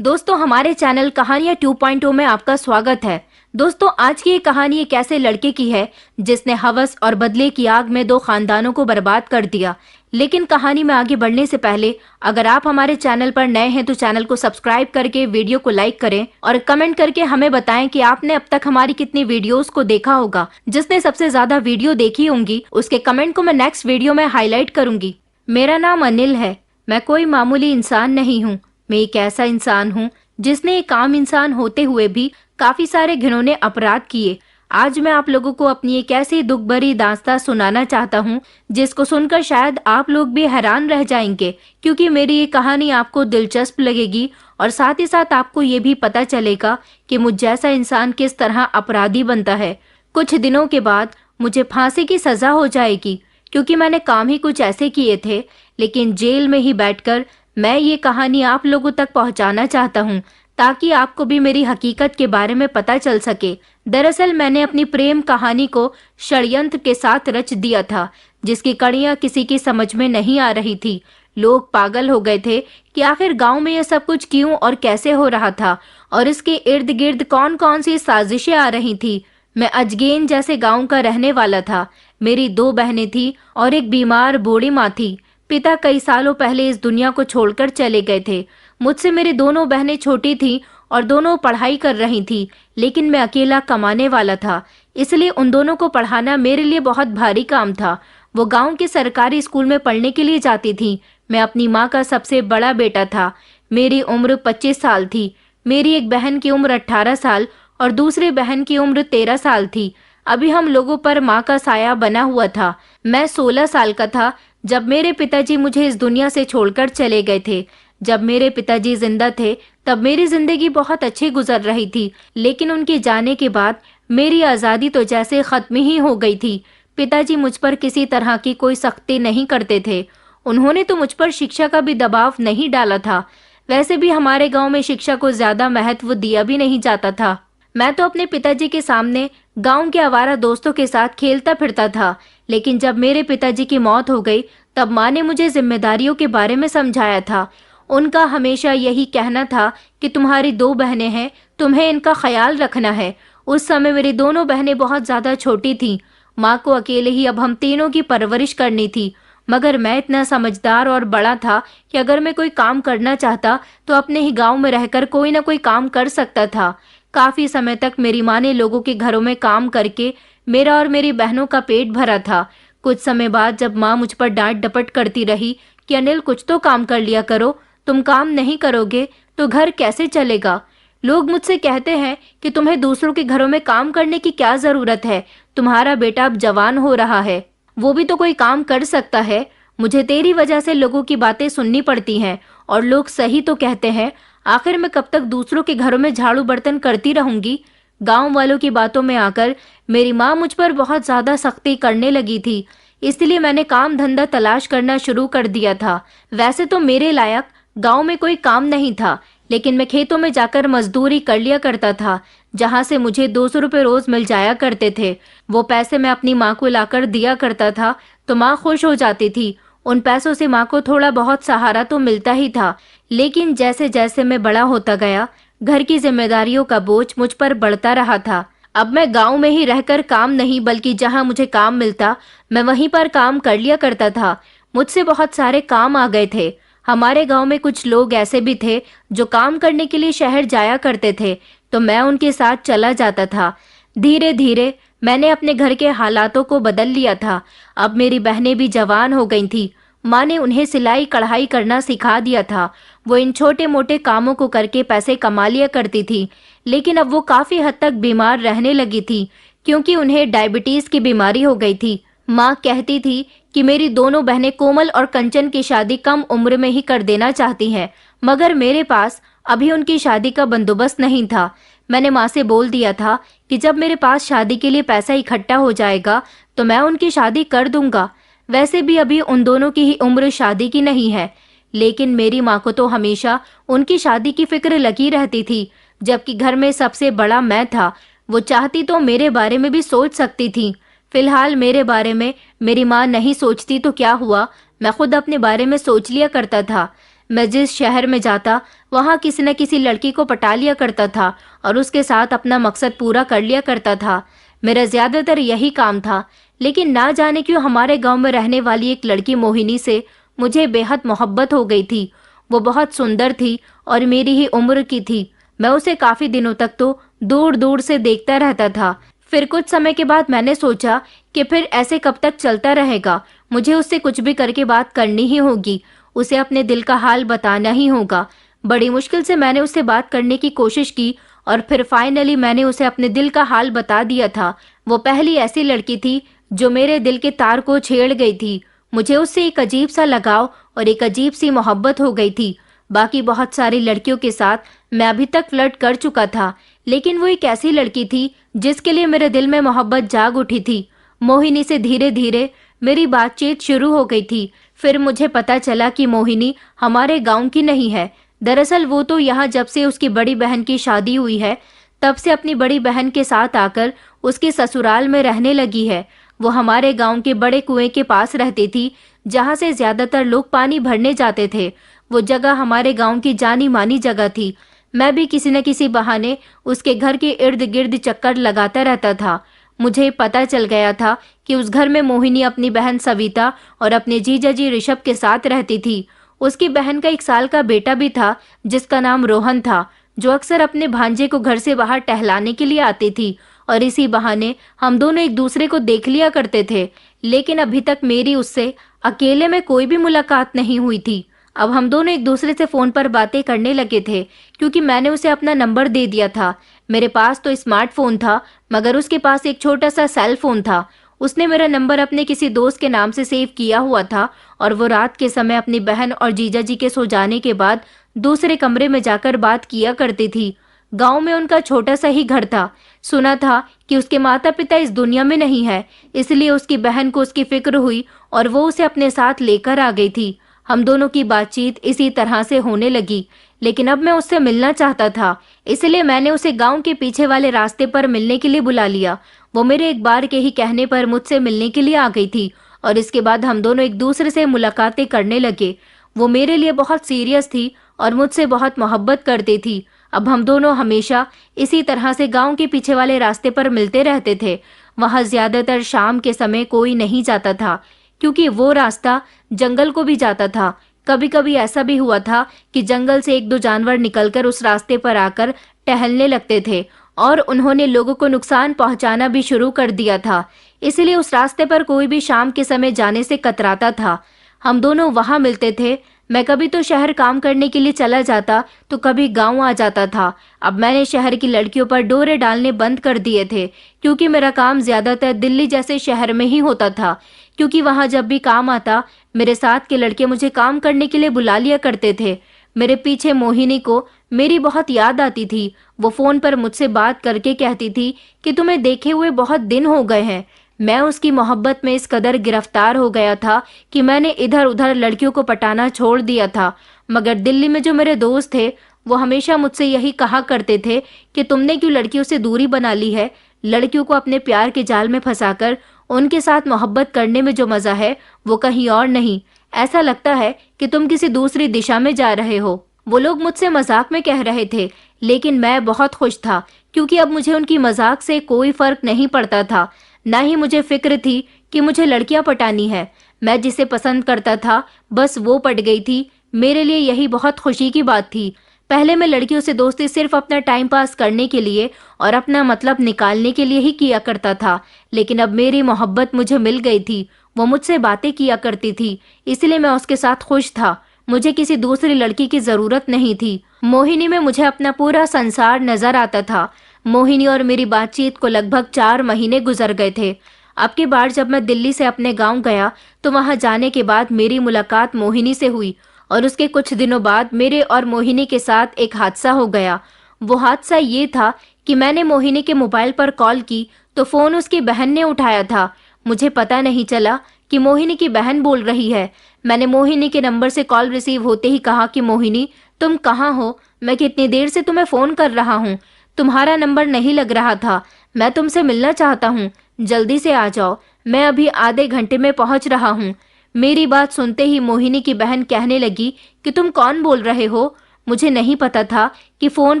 दोस्तों, हमारे चैनल कहानियां 2.0 में आपका स्वागत है। दोस्तों, आज की ये कहानी एक ऐसे लड़के की है जिसने हवस और बदले की आग में 2 खानदानों को बर्बाद कर दिया। लेकिन कहानी में आगे बढ़ने से पहले अगर आप हमारे चैनल पर नए हैं तो चैनल को सब्सक्राइब करके वीडियो को लाइक करें और कमेंट करके हमें बताएं कि आपने अब तक हमारी कितनी वीडियोस को देखा होगा। जिसने सबसे ज्यादा वीडियो देखी होंगी उसके कमेंट को मैं नेक्स्ट वीडियो में हाईलाइट करूंगी। मेरा नाम अनिल है। मैं कोई मामूली इंसान नहीं हूँ। मैं एक ऐसा इंसान हूँ जिसने एक आम इंसान होते हुए भी काफी सारे घिनौने अपराध किए। आज मैं आप लोगों को अपनी एक ऐसी दुख भरी दास्तां सुनाना चाहता हूँ जिसको सुनकर शायद आप लोग भी हैरान रह जाएंगे, क्योंकि मेरी ये कहानी आपको दिलचस्प लगेगी और साथ ही साथ आपको ये भी पता चलेगा कि मुझ जैसा इंसान किस तरह अपराधी बनता है। कुछ दिनों के बाद मुझे फांसी की सजा हो जाएगी, क्योंकि मैंने काम ही कुछ ऐसे किए थे। लेकिन जेल में ही बैठकर मैं ये कहानी आप लोगों तक पहुंचाना चाहता हूं, ताकि आपको भी मेरी हकीकत के बारे में पता चल सके। दरअसल मैंने अपनी प्रेम कहानी को षड्यंत्र के साथ रच दिया था, जिसकी कड़ियां किसी की समझ में नहीं आ रही थी। लोग पागल हो गए थे कि आखिर गांव में यह सब कुछ क्यों और कैसे हो रहा था, और इसके इर्द गिर्द कौन कौन सी साजिशें आ रही थी। मैं अजगेन जैसे गांव का रहने वाला था। मेरी 2 बहनें थी और एक बीमार बूढ़ी माँ थी। पिता कई सालों पहले इस दुनिया को छोड़कर चले गए थे। मुझसे मेरी दोनों बहनें छोटी थीं और दोनों पढ़ाई कर रही थीं, लेकिन मैं अकेला कमाने वाला था, इसलिए उन दोनों को पढ़ाना मेरे लिए बहुत भारी काम था। वो गांव के सरकारी स्कूल में पढ़ने के लिए जाती थीं। मैं अपनी माँ का सबसे बड़ा बेटा था। मेरी उम्र 25 साल थी। मेरी एक बहन की उम्र 18 साल और दूसरी बहन की उम्र 13 साल थी। अभी हम लोगों पर माँ का साया बना हुआ था। मैं 16 साल का था जब मेरे पिताजी मुझे इस दुनिया से छोड़कर चले गए थे। जब मेरे पिताजी जिंदा थे तब मेरी जिंदगी बहुत अच्छी गुजर रही थी, लेकिन उनके जाने के बाद मेरी आज़ादी तो जैसे खत्म ही हो गई थी। पिताजी मुझ पर किसी तरह की कोई सख्ती नहीं करते थे। उन्होंने तो मुझ पर शिक्षा का भी दबाव नहीं डाला था। वैसे भी हमारे गांव में शिक्षा को ज्यादा महत्व दिया भी नहीं जाता था। मैं तो अपने पिताजी के सामने गांव के आवारा दोस्तों के साथ खेलता फिरता था। लेकिन जब मेरे पिताजी की मौत हो गई तब माँ ने मुझे जिम्मेदारियों के बारे में समझाया था। उनका हमेशा यही कहना था कि तुम्हारी 2 बहनें हैं, तुम्हें इनका ख्याल रखना है। उस समय मेरी दोनों बहनें बहुत ज्यादा छोटी थीं। माँ को अकेले ही अब हम तीनों की परवरिश करनी थी। मगर मैं इतना समझदार और बड़ा था कि अगर मैं कोई काम करना चाहता तो अपने ही गाँव में रहकर कोई ना कोई काम कर सकता था। काफी समय तक मेरी माँ ने लोगों के घरों में काम करके मेरा और मेरी बहनों का पेट भरा था। कुछ समय बाद जब माँ मुझ पर डांट डपट करती रही कि अनिल, कुछ तो काम कर लिया करो, तुम काम नहीं करोगे तो घर कैसे चलेगा। लोग मुझसे कहते हैं कि तुम्हें दूसरों के घरों में काम करने की क्या जरूरत है, तुम्हारा बेटा अब जवान हो रहा है, वो भी तो कोई काम कर सकता है। मुझे तेरी वजह से लोगों की बातें सुननी पड़ती हैं, और लोग सही तो कहते हैं। आखिर मैं कब तक दूसरों के घरों में झाड़ू बर्तन करती रहूंगी। गांव वालों की बातों में आकर मेरी माँ मुझ पर बहुत ज्यादा सख्ती करने लगी थी, इसलिए मैंने काम धंधा तलाश करना शुरू कर दिया था। वैसे तो मेरे लायक गांव में कोई काम नहीं था, लेकिन मैं खेतों में जाकर मजदूरी कर लिया करता था, जहां से मुझे 200 रुपये रोज मिल जाया करते थे। वो पैसे मैं अपनी माँ को लाकर दिया करता था तो माँ खुश हो जाती थी। उन पैसों से माँ को थोड़ा बहुत सहारा तो मिलता ही था। लेकिन जैसे जैसे मैं बड़ा होता गया, घर की जिम्मेदारियों का बोझ मुझ पर बढ़ता रहा था। अब मैं गांव में ही रहकर काम नहीं, बल्कि जहां मुझे काम मिलता मैं वहीं पर काम कर लिया करता था। मुझसे बहुत सारे काम आ गए थे। हमारे गांव में कुछ लोग ऐसे भी थे जो काम करने के लिए शहर जाया करते थे, तो मैं उनके साथ चला जाता था। धीरे धीरे मैंने अपने घर के हालातों को बदल लिया था। अब मेरी बहनें भी जवान हो गई थी। माँ ने उन्हें सिलाई कढ़ाई करना सिखा दिया था। वो इन छोटे मोटे कामों को करके पैसे कमा लिया करती थी। लेकिन अब वो काफी हद तक बीमार रहने लगी थी, क्योंकि उन्हें डायबिटीज की बीमारी हो गई थी। माँ कहती थी कि मेरी दोनों बहनें कोमल और कंचन की शादी कम उम्र में ही कर देना चाहती हैं, मगर मेरे पास अभी उनकी शादी का बंदोबस्त नहीं था। मैंने माँ से बोल दिया था कि जब मेरे पास शादी के लिए पैसा इकट्ठा हो जाएगा तो मैं उनकी शादी कर दूंगा। वैसे भी अभी उन दोनों की ही उम्र शादी की नहीं है। लेकिन मेरी माँ को तो हमेशा उनकी शादी की फिक्र लगी रहती थी, जबकि घर में सबसे बड़ा मैं था। वो चाहती तो मेरे बारे में भी सोच सकती थी। फिलहाल मेरे बारे में मेरी माँ नहीं सोचती तो क्या हुआ, मैं खुद अपने बारे में सोच लिया करता था। मैं जिस शहर में जाता वहाँ किसी न किसी लड़की को पटा लिया करता था और उसके साथ अपना मकसद पूरा कर लिया करता था। मेरा ज्यादातर यही काम था। लेकिन ना जाने क्यों हमारे गांव में रहने वाली एक लड़की मोहिनी से मुझे बेहद मोहब्बत हो गई थी। वो बहुत सुंदर थी और मेरी ही उम्र की थी। मैं उसे काफी दिनों तक तो दूर दूर से देखता रहता था। फिर कुछ समय के बाद मैंने सोचा कि फिर ऐसे कब तक चलता रहेगा, मुझे उससे कुछ भी करके बात करनी ही होगी, उसे अपने दिल का हाल बताना ही होगा। बड़ी मुश्किल से मैंने उससे बात करने की कोशिश की और फिर फाइनली मैंने उसे अपने दिल का हाल बता दिया था। वो पहली ऐसी लड़की थी जो मेरे दिल के तार को छेड़ गई थी। मुझे उससे एक अजीब सा लगाव और एक अजीब सी मोहब्बत हो गई थी। बाकी बहुत सारी लड़कियों के साथ मैं अभी तक फ्लर्ट कर चुका था, लेकिन वो एक ऐसी लड़की थी जिसके लिए मेरे दिल में मोहब्बत जाग उठी थी। मोहिनी से धीरे धीरे मेरी बातचीत शुरू हो गई थी। फिर मुझे पता चला कि मोहिनी हमारे गांव की नहीं है। दरअसल वो तो यहाँ जब से उसकी बड़ी बहन की शादी हुई है तब से अपनी बड़ी बहन के साथ आकर उसके ससुराल में रहने लगी है। वो हमारे गांव के बड़े कुएं के पास रहती थी जहाँ से ज्यादातर लोग पानी भरने जाते थे। वो जगह हमारे गांव की जानी मानी जगह थी। मैं भी किसी न किसी बहाने उसके घर के इर्द गिर्द चक्कर लगाता रहता था। मुझे पता चल गया था कि उस घर में मोहिनी अपनी बहन सविता और अपने जीजा जी ऋषभ के साथ रहती थी। उसकी बहन का 1 साल का बेटा भी था जिसका नाम रोहन था, जो अक्सर अपने भांजे को घर से बाहर टहलाने के लिए आती थी और इसी बहाने हम दोनों एक दूसरे को देख लिया करते थे। लेकिन अभी तक मेरी उससे अकेले में कोई भी मुलाकात नहीं हुई थी। अब हम दोनों एक दूसरे से फोन पर बातें करने लगे थे क्योंकि मैंने उसे अपना नंबर दे दिया था। मेरे पास तो स्मार्टफोन था मगर उसके पास एक छोटा सा सेल फोन था। उसने मेरा नंबर अपने किसी दोस्त के नाम से सेव किया हुआ था और वो रात के समय अपनी बहन और जीजा जी के सो जाने के बाद दूसरे कमरे में जाकर बात किया करती थी। गांव में उनका छोटा सा ही घर था। सुना था कि उसके माता पिता इस दुनिया में नहीं है, इसलिए उसकी बहन को उसकी फिक्र हुई और वो उसे अपने साथ लेकर आ गई थी। हम दोनों की बातचीत इसी तरह से होने लगी। लेकिन अब मैं उससे मिलना चाहता था, इसलिए मैंने उसे गांव के पीछे वाले रास्ते पर मिलने के लिए बुला लिया। वो मेरे एक बार के ही कहने पर मुझसे मिलने के लिए आ गई थी और इसके बाद हम दोनों एक दूसरे से मुलाकातें करने लगे। वो मेरे लिए बहुत सीरियस थी और मुझसे बहुत मोहब्बत करती थी। अब हम दोनों हमेशा इसी तरह से गांव के पीछे वाले रास्ते पर मिलते रहते थे। वहां ज्यादातर शाम के समय कोई नहीं जाता था क्योंकि वो रास्ता जंगल को भी जाता था। कभी कभी ऐसा भी हुआ था कि जंगल से 1-2 जानवर निकलकर उस रास्ते पर आकर टहलने लगते थे और उन्होंने लोगों को नुकसान पहुंचाना भी शुरू कर दिया था। इसलिए उस रास्ते पर कोई भी शाम के समय जाने से कतराता था। हम दोनों वहां मिलते थे। मैं कभी तो शहर काम करने के लिए चला जाता तो कभी गांव आ जाता था। अब मैंने शहर की लड़कियों पर डोरे डालने बंद कर दिए थे क्योंकि मेरा काम ज्यादातर दिल्ली जैसे शहर में ही होता था। क्योंकि वहां जब भी काम आता मेरे साथ के लड़के मुझे काम करने के लिए बुला लिया करते थे। मेरे पीछे मोहिनी को मेरी बहुत याद आती थी। वो फोन पर मुझसे बात करके कहती थी कि तुम्हें देखे हुए बहुत दिन हो गए हैं। मैं उसकी मोहब्बत में इस कदर गिरफ्तार हो गया था कि मैंने इधर उधर लड़कियों को पटाना छोड़ दिया था। मगर दिल्ली में जो मेरे दोस्त थे वो हमेशा मुझसे यही कहा करते थे कि तुमने क्यों लड़कियों से दूरी बना ली है। लड़कियों को अपने प्यार के जाल में फंसाकर उनके साथ मोहब्बत करने में जो मजा है वो कहीं और नहीं। ऐसा लगता है कि तुम किसी दूसरी दिशा में जा रहे हो। वो लोग मुझसे मजाक में कह रहे थे, लेकिन मैं बहुत खुश था क्योंकि अब मुझे उनकी मजाक से कोई फर्क नहीं पड़ता था। ना ही मुझे फिक्र थी कि मुझे लड़कियां पटानी है। मैं जिसे पसंद करता था बस वो पट गई थी। मेरे लिए यही बहुत खुशी की बात थी। पहले मैं लड़कियों से दोस्ती सिर्फ अपना टाइम पास करने के लिए और अपना मतलब निकालने के लिए ही किया करता था, लेकिन अब मेरी मोहब्बत मुझे मिल गई थी। वो मुझसे बातें किया करती थी, इसलिए मैं उसके साथ खुश था। मुझे किसी दूसरी लड़की की जरूरत नहीं थी। मोहिनी में मुझे अपना पूरा संसार नजर आता था। मोहिनी और मेरी बातचीत को लगभग 4 महीने गुजर गए थे। अब की बार जब मैं दिल्ली से अपने गांव गया तो वहां जाने के बाद मेरी मुलाकात मोहिनी से हुई और उसके कुछ दिनों बाद मेरे और मोहिनी के साथ एक हादसा हो गया। वो हादसा ये था कि मैंने मोहिनी के मोबाइल पर कॉल की तो फोन उसकी बहन ने उठाया था। मुझे पता नहीं चला कि मोहिनी की बहन बोल रही है। मैंने मोहिनी के नंबर से कॉल रिसीव होते ही कहा कि मोहिनी, तुम कहाँ हो? मैं कितनी देर से तुम्हें फोन कर रहा हूँ, तुम्हारा नंबर नहीं लग रहा था। मैं तुमसे मिलना चाहता हूँ, जल्दी से आ जाओ। मैं अभी आधे घंटे में पहुंच रहा हूँ। मेरी बात सुनते ही मोहिनी की बहन कहने लगी कि तुम कौन बोल रहे हो। मुझे नहीं पता था कि फोन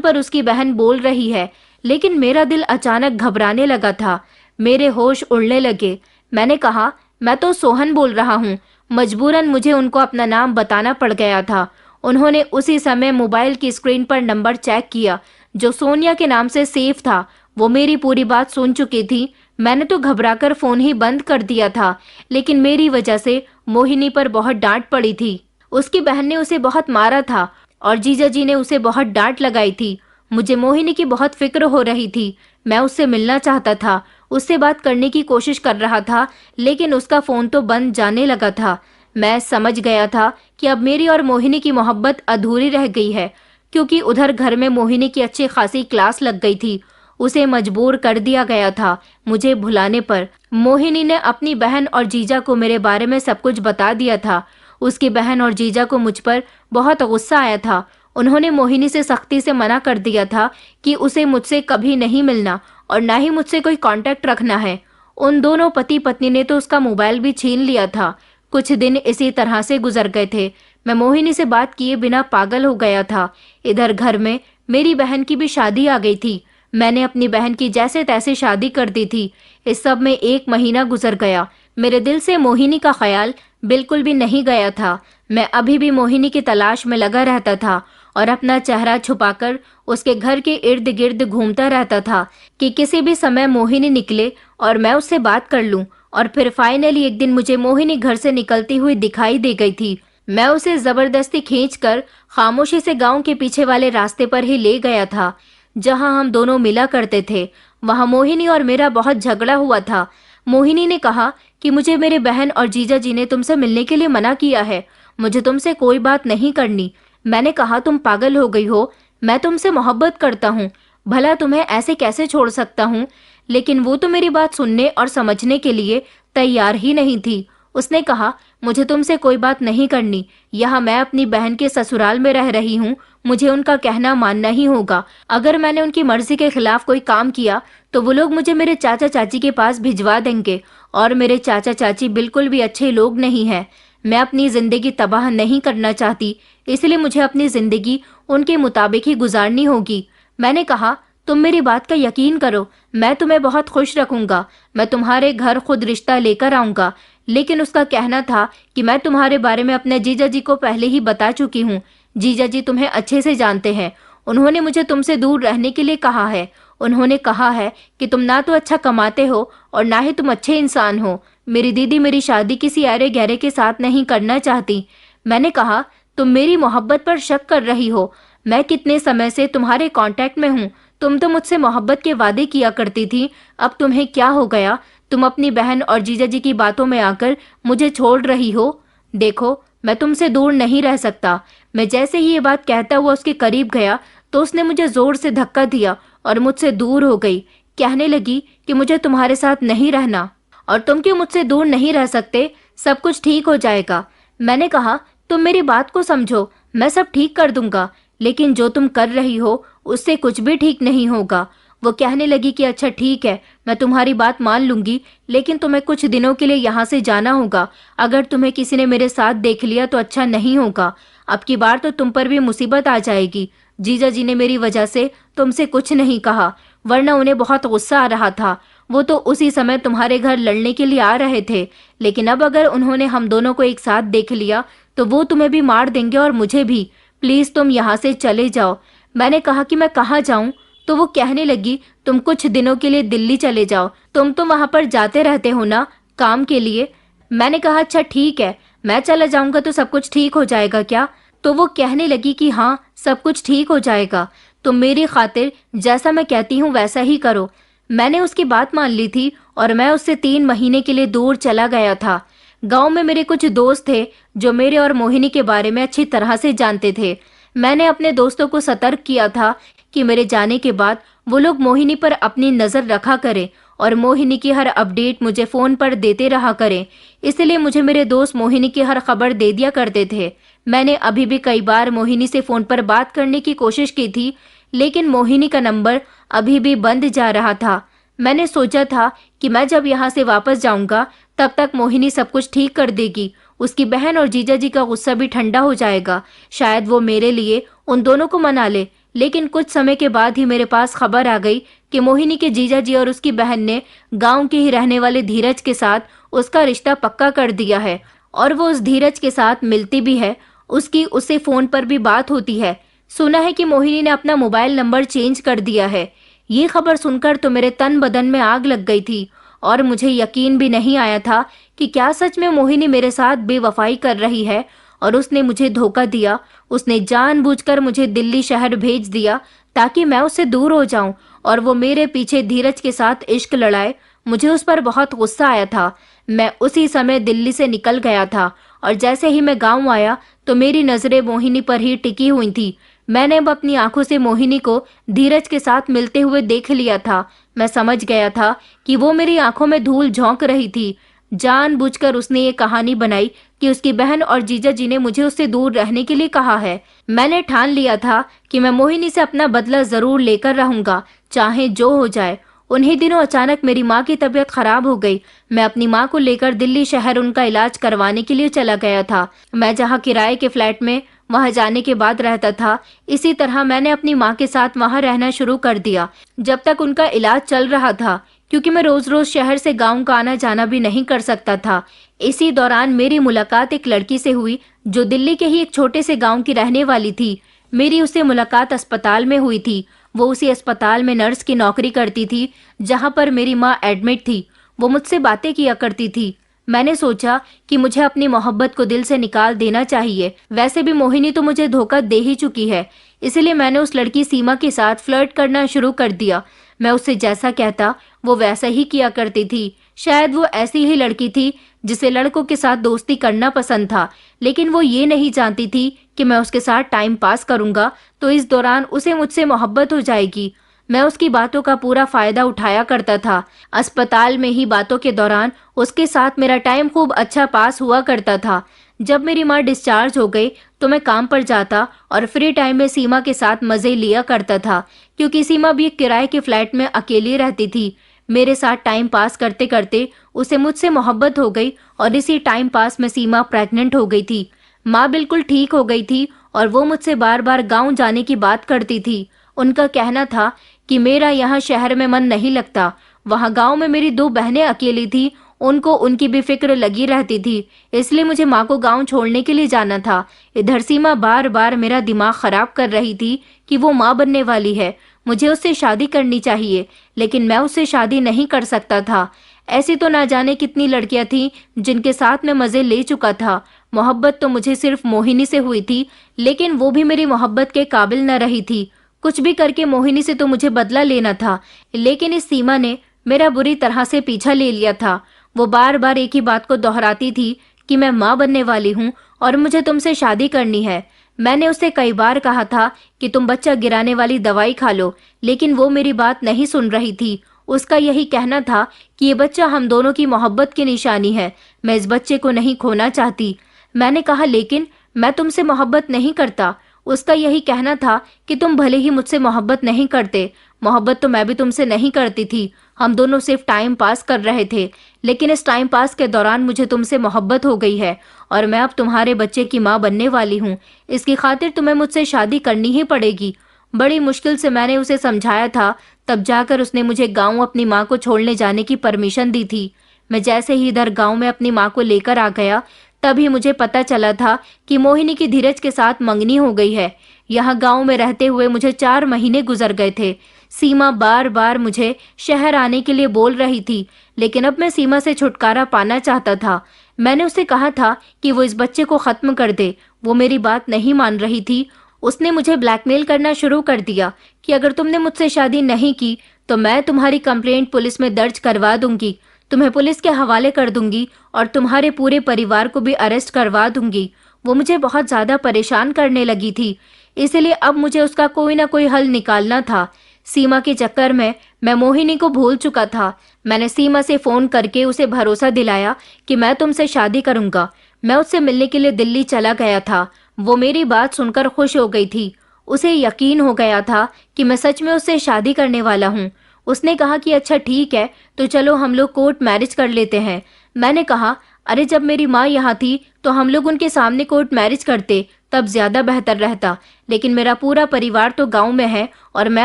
पर उसकी बहन बोल रही है, लेकिन मेरा दिल अचानक घबराने लगा था। मेरे होश उड़ने लगे। मैंने कहा, मैं तो सोहन बोल रहा हूँ। मजबूरन मुझे उनको अपना नाम बताना पड़ गया था। उन्होंने उसी समय मोबाइल की स्क्रीन पर नंबर चेक किया जो सोनिया के नाम से सेव था। वो मेरी पूरी बात सुन चुकी थी। मैंने तो घबराकर फोन ही बंद कर दिया था, लेकिन मेरी वजह से मोहिनी पर बहुत डांट पड़ी थी। उसकी बहन ने उसे बहुत मारा था और जीजा जी ने उसे बहुत डांट लगाई थी। मुझे मोहिनी की बहुत फिक्र हो रही थी। मैं उससे मिलना चाहता था, उससे बात करने की कोशिश कर रहा था, लेकिन उसका फोन तो बंद जाने लगा था। मैं समझ गया था कि अब मेरी और मोहिनी की मोहब्बत अधूरी रह गई है, क्योंकि उधर घर में मोहिनी की अच्छी खासी क्लास लग गई थी। उसे मजबूर कर दिया गया था मुझे भुलाने पर। मोहिनी ने अपनी बहन और जीजा को मेरे बारे में सब कुछ बता दिया था। उसकी बहन और जीजा को मुझ पर बहुत गुस्सा आया था। उन्होंने मोहिनी से सख्ती से मना कर दिया था कि उसे मुझसे कभी नहीं मिलना और ना ही मुझसे कोई कांटेक्ट रखना है। उन दोनों पति पत्नी ने तो उसका मोबाइल भी छीन लिया था। कुछ दिन इसी तरह से गुजर गए थे। मैं मोहिनी से बात किए बिना पागल हो गया था। इधर घर में मेरी बहन की भी शादी आ गई थी। मैंने अपनी बहन की जैसे तैसे शादी कर दी थी। इस सब में 1 महीना गुजर गया। मेरे दिल से मोहिनी का ख्याल बिल्कुल भी नहीं गया था। मैं अभी भी मोहिनी की तलाश में लगा रहता था और अपना चेहरा छुपाकर उसके घर के इर्द गिर्द घूमता रहता था कि किसी भी समय मोहिनी निकले और मैं उससे बात कर लूं। और फिर फाइनली एक दिन मुझे मोहिनी घर से निकलती हुई दिखाई दे गई थी। मैं उसे जबरदस्ती खींचकर खामोशी से गांव के पीछे वाले रास्ते पर ही ले गया था, जहां हम दोनों मिला करते थे। वहां मोहिनी और मेरा बहुत झगड़ा हुआ था। मोहिनी ने कहा कि मुझे मेरे बहन और जीजा जी ने तुमसे मिलने के लिए मना किया है, मुझे तुमसे कोई बात नहीं करनी। मैंने कहा, तुम पागल हो गई हो, मैं तुमसे मोहब्बत करता हूँ, भला तुम्हें ऐसे कैसे छोड़ सकता हूँ। लेकिन वो तो मेरी बात सुनने और समझने के लिए तैयार ही नहीं थी। उसने कहा, मुझे तुमसे कोई बात नहीं करनी, यहाँ मैं अपनी बहन के ससुराल में रह रही हूँ, मुझे उनका कहना मानना ही होगा। अगर मैंने उनकी मर्जी के खिलाफ कोई काम किया तो वो लोग मुझे मेरे चाचा चाची के पास भिजवा देंगे, और मेरे चाचा चाची बिल्कुल भी अच्छे लोग नहीं हैं। मैं अपनी जिंदगी तबाह नहीं करना चाहती, इसलिए मुझे अपनी जिंदगी उनके मुताबिक ही गुजारनी होगी। मैंने कहा, तुम मेरी बात का यकीन करो, मैं तुम्हें बहुत खुश रखूंगा, मैं तुम्हारे घर खुद रिश्ता लेकर आऊंगा। लेकिन उसका कहना था कि मैं तुम्हारे बारे में अपने जीजा जी को पहले ही बता चुकी हूँ। जीजा जी तुम्हें अच्छे से जानते हैं, उन्होंने मुझे तुमसे दूर रहने के लिए कहा है। उन्होंने कहा है कि तुम ना तो अच्छा कमाते हो और ना ही तुम अच्छे इंसान हो। मेरी दीदी मेरी शादी किसी अरे गहरे के साथ नहीं करना चाहती। मैंने कहा, तुम मेरी मोहब्बत पर शक कर रही हो, मैं कितने समय से तुम्हारे कांटेक्ट में हूँ। तुम तो मुझसे मोहब्बत के वादे किया करती थी, अब तुम्हें क्या हो गया? तुम अपनी बहन और जीजा जी की बातों में आकर मुझे छोड़ रही हो। देखो, मैं तुमसे दूर नहीं रह सकता। मैं जैसे ही ये बात कहता हुआ उसके करीब गया तो उसने मुझे जोर से धक्का दिया और मुझसे दूर हो गई। कहने लगी कि मुझे तुम्हारे साथ नहीं रहना, और तुम क्यों मुझसे दूर नहीं रह सकते, सब कुछ ठीक हो जाएगा। मैंने कहा, तुम मेरी बात को समझो, मैं सब ठीक कर दूंगा, लेकिन जो तुम कर रही हो उससे कुछ भी ठीक नहीं होगा। वो कहने लगी कि अच्छा ठीक है, मैं तुम्हारी बात मान लूंगी, लेकिन तुम्हें कुछ दिनों के लिए यहाँ से जाना होगा। अगर तुम्हें किसी ने मेरे साथ देख लिया तो अच्छा नहीं होगा। अब की बार तो तुम पर भी मुसीबत आ जाएगी। जीजा जी ने मेरी वजह से तुमसे कुछ नहीं कहा, वरना उन्हें बहुत गुस्सा आ रहा था। वो तो उसी समय तुम्हारे घर लड़ने के लिए आ रहे थे, लेकिन अब अगर उन्होंने हम दोनों को एक साथ देख लिया तो वो तुम्हें भी मार देंगे और मुझे भी। प्लीज तुम यहाँ से चले जाओ। मैंने कहा कि मैं कहाँ जाऊं? तो वो कहने लगी, तुम कुछ दिनों के लिए दिल्ली चले जाओ, तुम तो वहां पर जाते रहते हो ना काम के लिए। मैंने कहा, अच्छा ठीक है, मैं चला जाऊंगा तो सब कुछ ठीक हो जाएगा क्या? तो वो कहने लगी कि हाँ, सब कुछ ठीक हो जाएगा, तुम मेरी खातिर जैसा मैं कहती हूँ वैसा ही करो। मैंने उसकी बात मान ली थी और मैं उससे 3 महीने के लिए दूर चला गया था। गांव में मेरे कुछ दोस्त थे जो मेरे और मोहिनी के बारे में अच्छी तरह से जानते थे। मैंने अपने दोस्तों को सतर्क किया था कि मेरे जाने के बाद वो लोग मोहिनी पर अपनी नजर रखा करें और मोहिनी की हर अपडेट मुझे फोन पर देते रहा करें। इसलिए मुझे मेरे दोस्त मोहिनी की हर खबर दे दिया करते थे। मैंने अभी भी कई बार मोहिनी से फोन पर बात करने की कोशिश की थी, लेकिन मोहिनी का नंबर अभी भी बंद जा रहा था। मैंने सोचा था कि मैं जब यहाँ से वापस जाऊंगा तब तक मोहिनी सब कुछ ठीक कर देगी, उसकी बहन और जीजा जी का गुस्सा भी ठंडा हो जाएगा। शायद वो मेरे लिए उन दोनों को मना ले। लेकिन कुछ समय के बाद ही मेरे पास खबर आ गई कि मोहिनी के जीजा जी और उसकी बहन ने गांव के ही रहने वाले धीरज के साथ उसका रिश्ता पक्का कर दिया है और वो उस धीरज के साथ मिलती भी है। उसकी उससे फोन पर भी बात होती है। सुना है कि मोहिनी ने अपना मोबाइल नंबर चेंज कर दिया है। ये खबर सुनकर तो मेरे तन बदन में आग लग गई थी और मुझे यकीन भी नहीं आया था कि क्या सच में मोहिनी मेरे साथ बेवफाई कर रही है और उसने मुझे धोखा दिया। उसने जानबूझकर मुझे दिल्ली शहर भेज दिया ताकि मैं उससे दूर हो जाऊं और वो मेरे पीछे धीरज के साथ इश्क लड़ाए। मुझे उस पर बहुत गुस्सा आया था। मैं उसी समय दिल्ली से निकल गया था और जैसे ही मैं गांव आया तो मेरी नजरें मोहिनी पर ही टिकी हुई थी। मैंने अब अपनी आंखों से मोहिनी को धीरज के साथ मिलते हुए देख लिया था। मैं समझ गया था कि वो मेरी आंखों में धूल झोंक रही थी। जानबूझकर उसने ये कहानी बनाई कि उसकी बहन और जीजा जी ने मुझे उससे दूर रहने के लिए कहा है। मैंने ठान लिया था कि मैं मोहिनी से अपना बदला जरूर लेकर रहूंगा, चाहे जो हो जाए। उन्हीं दिनों अचानक मेरी माँ की तबीयत खराब हो गई। मैं अपनी माँ को लेकर दिल्ली शहर उनका इलाज करवाने के लिए चला गया था। मैं जहाँ किराए के फ्लैट में वहां जाने के बाद रहता था, इसी तरह मैंने अपनी माँ के साथ वहां रहना शुरू कर दिया जब तक उनका इलाज चल रहा था, क्योंकि मैं रोज रोज शहर से गांव का आना जाना भी नहीं कर सकता था। इसी दौरान मेरी मुलाकात एक लड़की से हुई जो दिल्ली के ही एक छोटे से गांव की रहने वाली थी। मेरी उससे मुलाकात अस्पताल में हुई थी। वो उसी अस्पताल में नर्स की नौकरी करती थी जहां पर मेरी माँ एडमिट थी। वो मुझसे बातें किया करती थी। मैंने सोचा कि मुझे अपनी मोहब्बत को दिल से निकाल देना चाहिए। वैसे भी मोहिनी तो मुझे धोखा दे ही चुकी है, इसलिए मैंने उस लड़की सीमा के साथ फ्लर्ट करना शुरू कर दिया। मैं उससे जैसा कहता वो वैसा ही किया करती थी। शायद वो ऐसी ही लड़की थी जिसे लड़कों के साथ दोस्ती करना पसंद था, लेकिन वो ये नहीं जानती थी कि मैं उसके साथ टाइम पास करूंगा तो इस दौरान उसे मुझसे मोहब्बत हो जाएगी। मैं उसकी बातों का पूरा फायदा उठाया करता था। अस्पताल में ही बातों के दौरान उसके साथ मेरा टाइम खूब अच्छा पास हुआ करता था। जब मेरी माँ डिस्चार्ज हो गई तो मैं काम पर जाता और फ्री टाइम में सीमा के साथ मजे लिया करता था, क्योंकि सीमा भी एक किराए के फ्लैट में अकेली रहती थी। मेरे साथ टाइम पास करते करते उसे मुझसे मोहब्बत हो गई और इसी टाइम पास में सीमा प्रेग्नेंट हो गई थी। माँ बिल्कुल ठीक हो गई थी और वो मुझसे बार बार गाँव जाने की बात करती थी। उनका कहना था कि मेरा यहाँ शहर में मन नहीं लगता। वहाँ गांव में मेरी 2 बहनें अकेली थी, उनको उनकी भी फिक्र लगी रहती थी, इसलिए मुझे माँ को गांव छोड़ने के लिए जाना था। इधर सीमा बार बार मेरा दिमाग खराब कर रही थी कि वो माँ बनने वाली है, मुझे उससे शादी करनी चाहिए, लेकिन मैं उससे शादी नहीं कर सकता था। ऐसी तो ना जाने कितनी लड़कियां थीं जिनके साथ मैं मजे ले चुका था। मोहब्बत तो मुझे सिर्फ मोहिनी से हुई थी, लेकिन वो भी मेरी मोहब्बत के काबिल न रही थी। कुछ भी करके मोहिनी से तो मुझे बदला लेना था, लेकिन इस सीमा ने मेरा बुरी तरह से पीछा ले लिया था। वो बार बार एक ही बात को दोहराती थी कि मैं माँ बनने वाली हूँ और मुझे तुमसे शादी करनी है। मैंने उसे कई बार कहा था कि तुम बच्चा गिराने वाली दवाई खा लो, लेकिन वो मेरी बात नहीं सुन रही थी। उसका यही कहना था कि ये बच्चा हम दोनों की मोहब्बत की निशानी है, मैं इस बच्चे को नहीं खोना चाहती। मैंने कहा लेकिन मैं तुमसे मोहब्बत नहीं करता। उसका यही कहना था कि तुम भले ही मुझसे मोहब्बत नहीं करते, मोहब्बत तो मैं भी तुमसे नहीं करती थी, हम दोनों सिर्फ टाइम पास कर रहे थे, लेकिन इस टाइम पास के दौरान मुझे तुमसे मोहब्बत हो गई है और मैं अब तुम्हारे बच्चे की माँ बनने वाली हूँ। इसकी खातिर तुम्हें मुझसे शादी करनी ही पड़ेगी। बड़ी मुश्किल से मैंने उसे समझाया था, तब जाकर उसने मुझे गाँव अपनी माँ को छोड़ने जाने की परमिशन दी थी। मैं जैसे ही इधर गाँव में अपनी माँ को लेकर आ गया, तभी मुझे पता चला था कि मोहिनी की धीरज के साथ मंगनी हो गई है। यहाँ गांव में रहते हुए मुझे 4 महीने गुजर गए थे। सीमा बार बार मुझे शहर आने के लिए बोल रही थी, लेकिन अब मैं सीमा से छुटकारा पाना चाहता था। मैंने उसे कहा था कि वो इस बच्चे को खत्म कर दे। वो मेरी बात नहीं मान रही थी। उसने मुझे ब्लैकमेल करना शुरू कर दिया कि अगर तुमने मुझसे शादी नहीं की तो मैं तुम्हारी कंप्लेंट पुलिस में दर्ज करवा दूंगी, तुम्हें पुलिस के हवाले कर दूंगी और तुम्हारे पूरे परिवार को भी अरेस्ट करवा दूंगी। वो मुझे बहुत ज्यादा परेशान करने लगी थी, इसलिए अब मुझे उसका कोई ना कोई हल निकालना था। सीमा के चक्कर में मैं मोहिनी को भूल चुका था। मैंने सीमा से फोन करके उसे भरोसा दिलाया कि मैं तुमसे शादी करूंगा। मैं उससे मिलने के लिए दिल्ली चला गया था। वो मेरी बात सुनकर खुश हो गई थी। उसे यकीन हो गया था कि मैं सच में उससे शादी करने वाला हूँ। उसने कहा कि अच्छा ठीक है, तो चलो हम लोग कोर्ट मैरिज कर लेते हैं। मैंने कहा अरे जब मेरी माँ यहाँ थी तो हम लोग उनके सामने कोर्ट मैरिज करते, तब ज्यादा बेहतर रहता। लेकिन मेरा पूरा परिवार तो गांव में है और मैं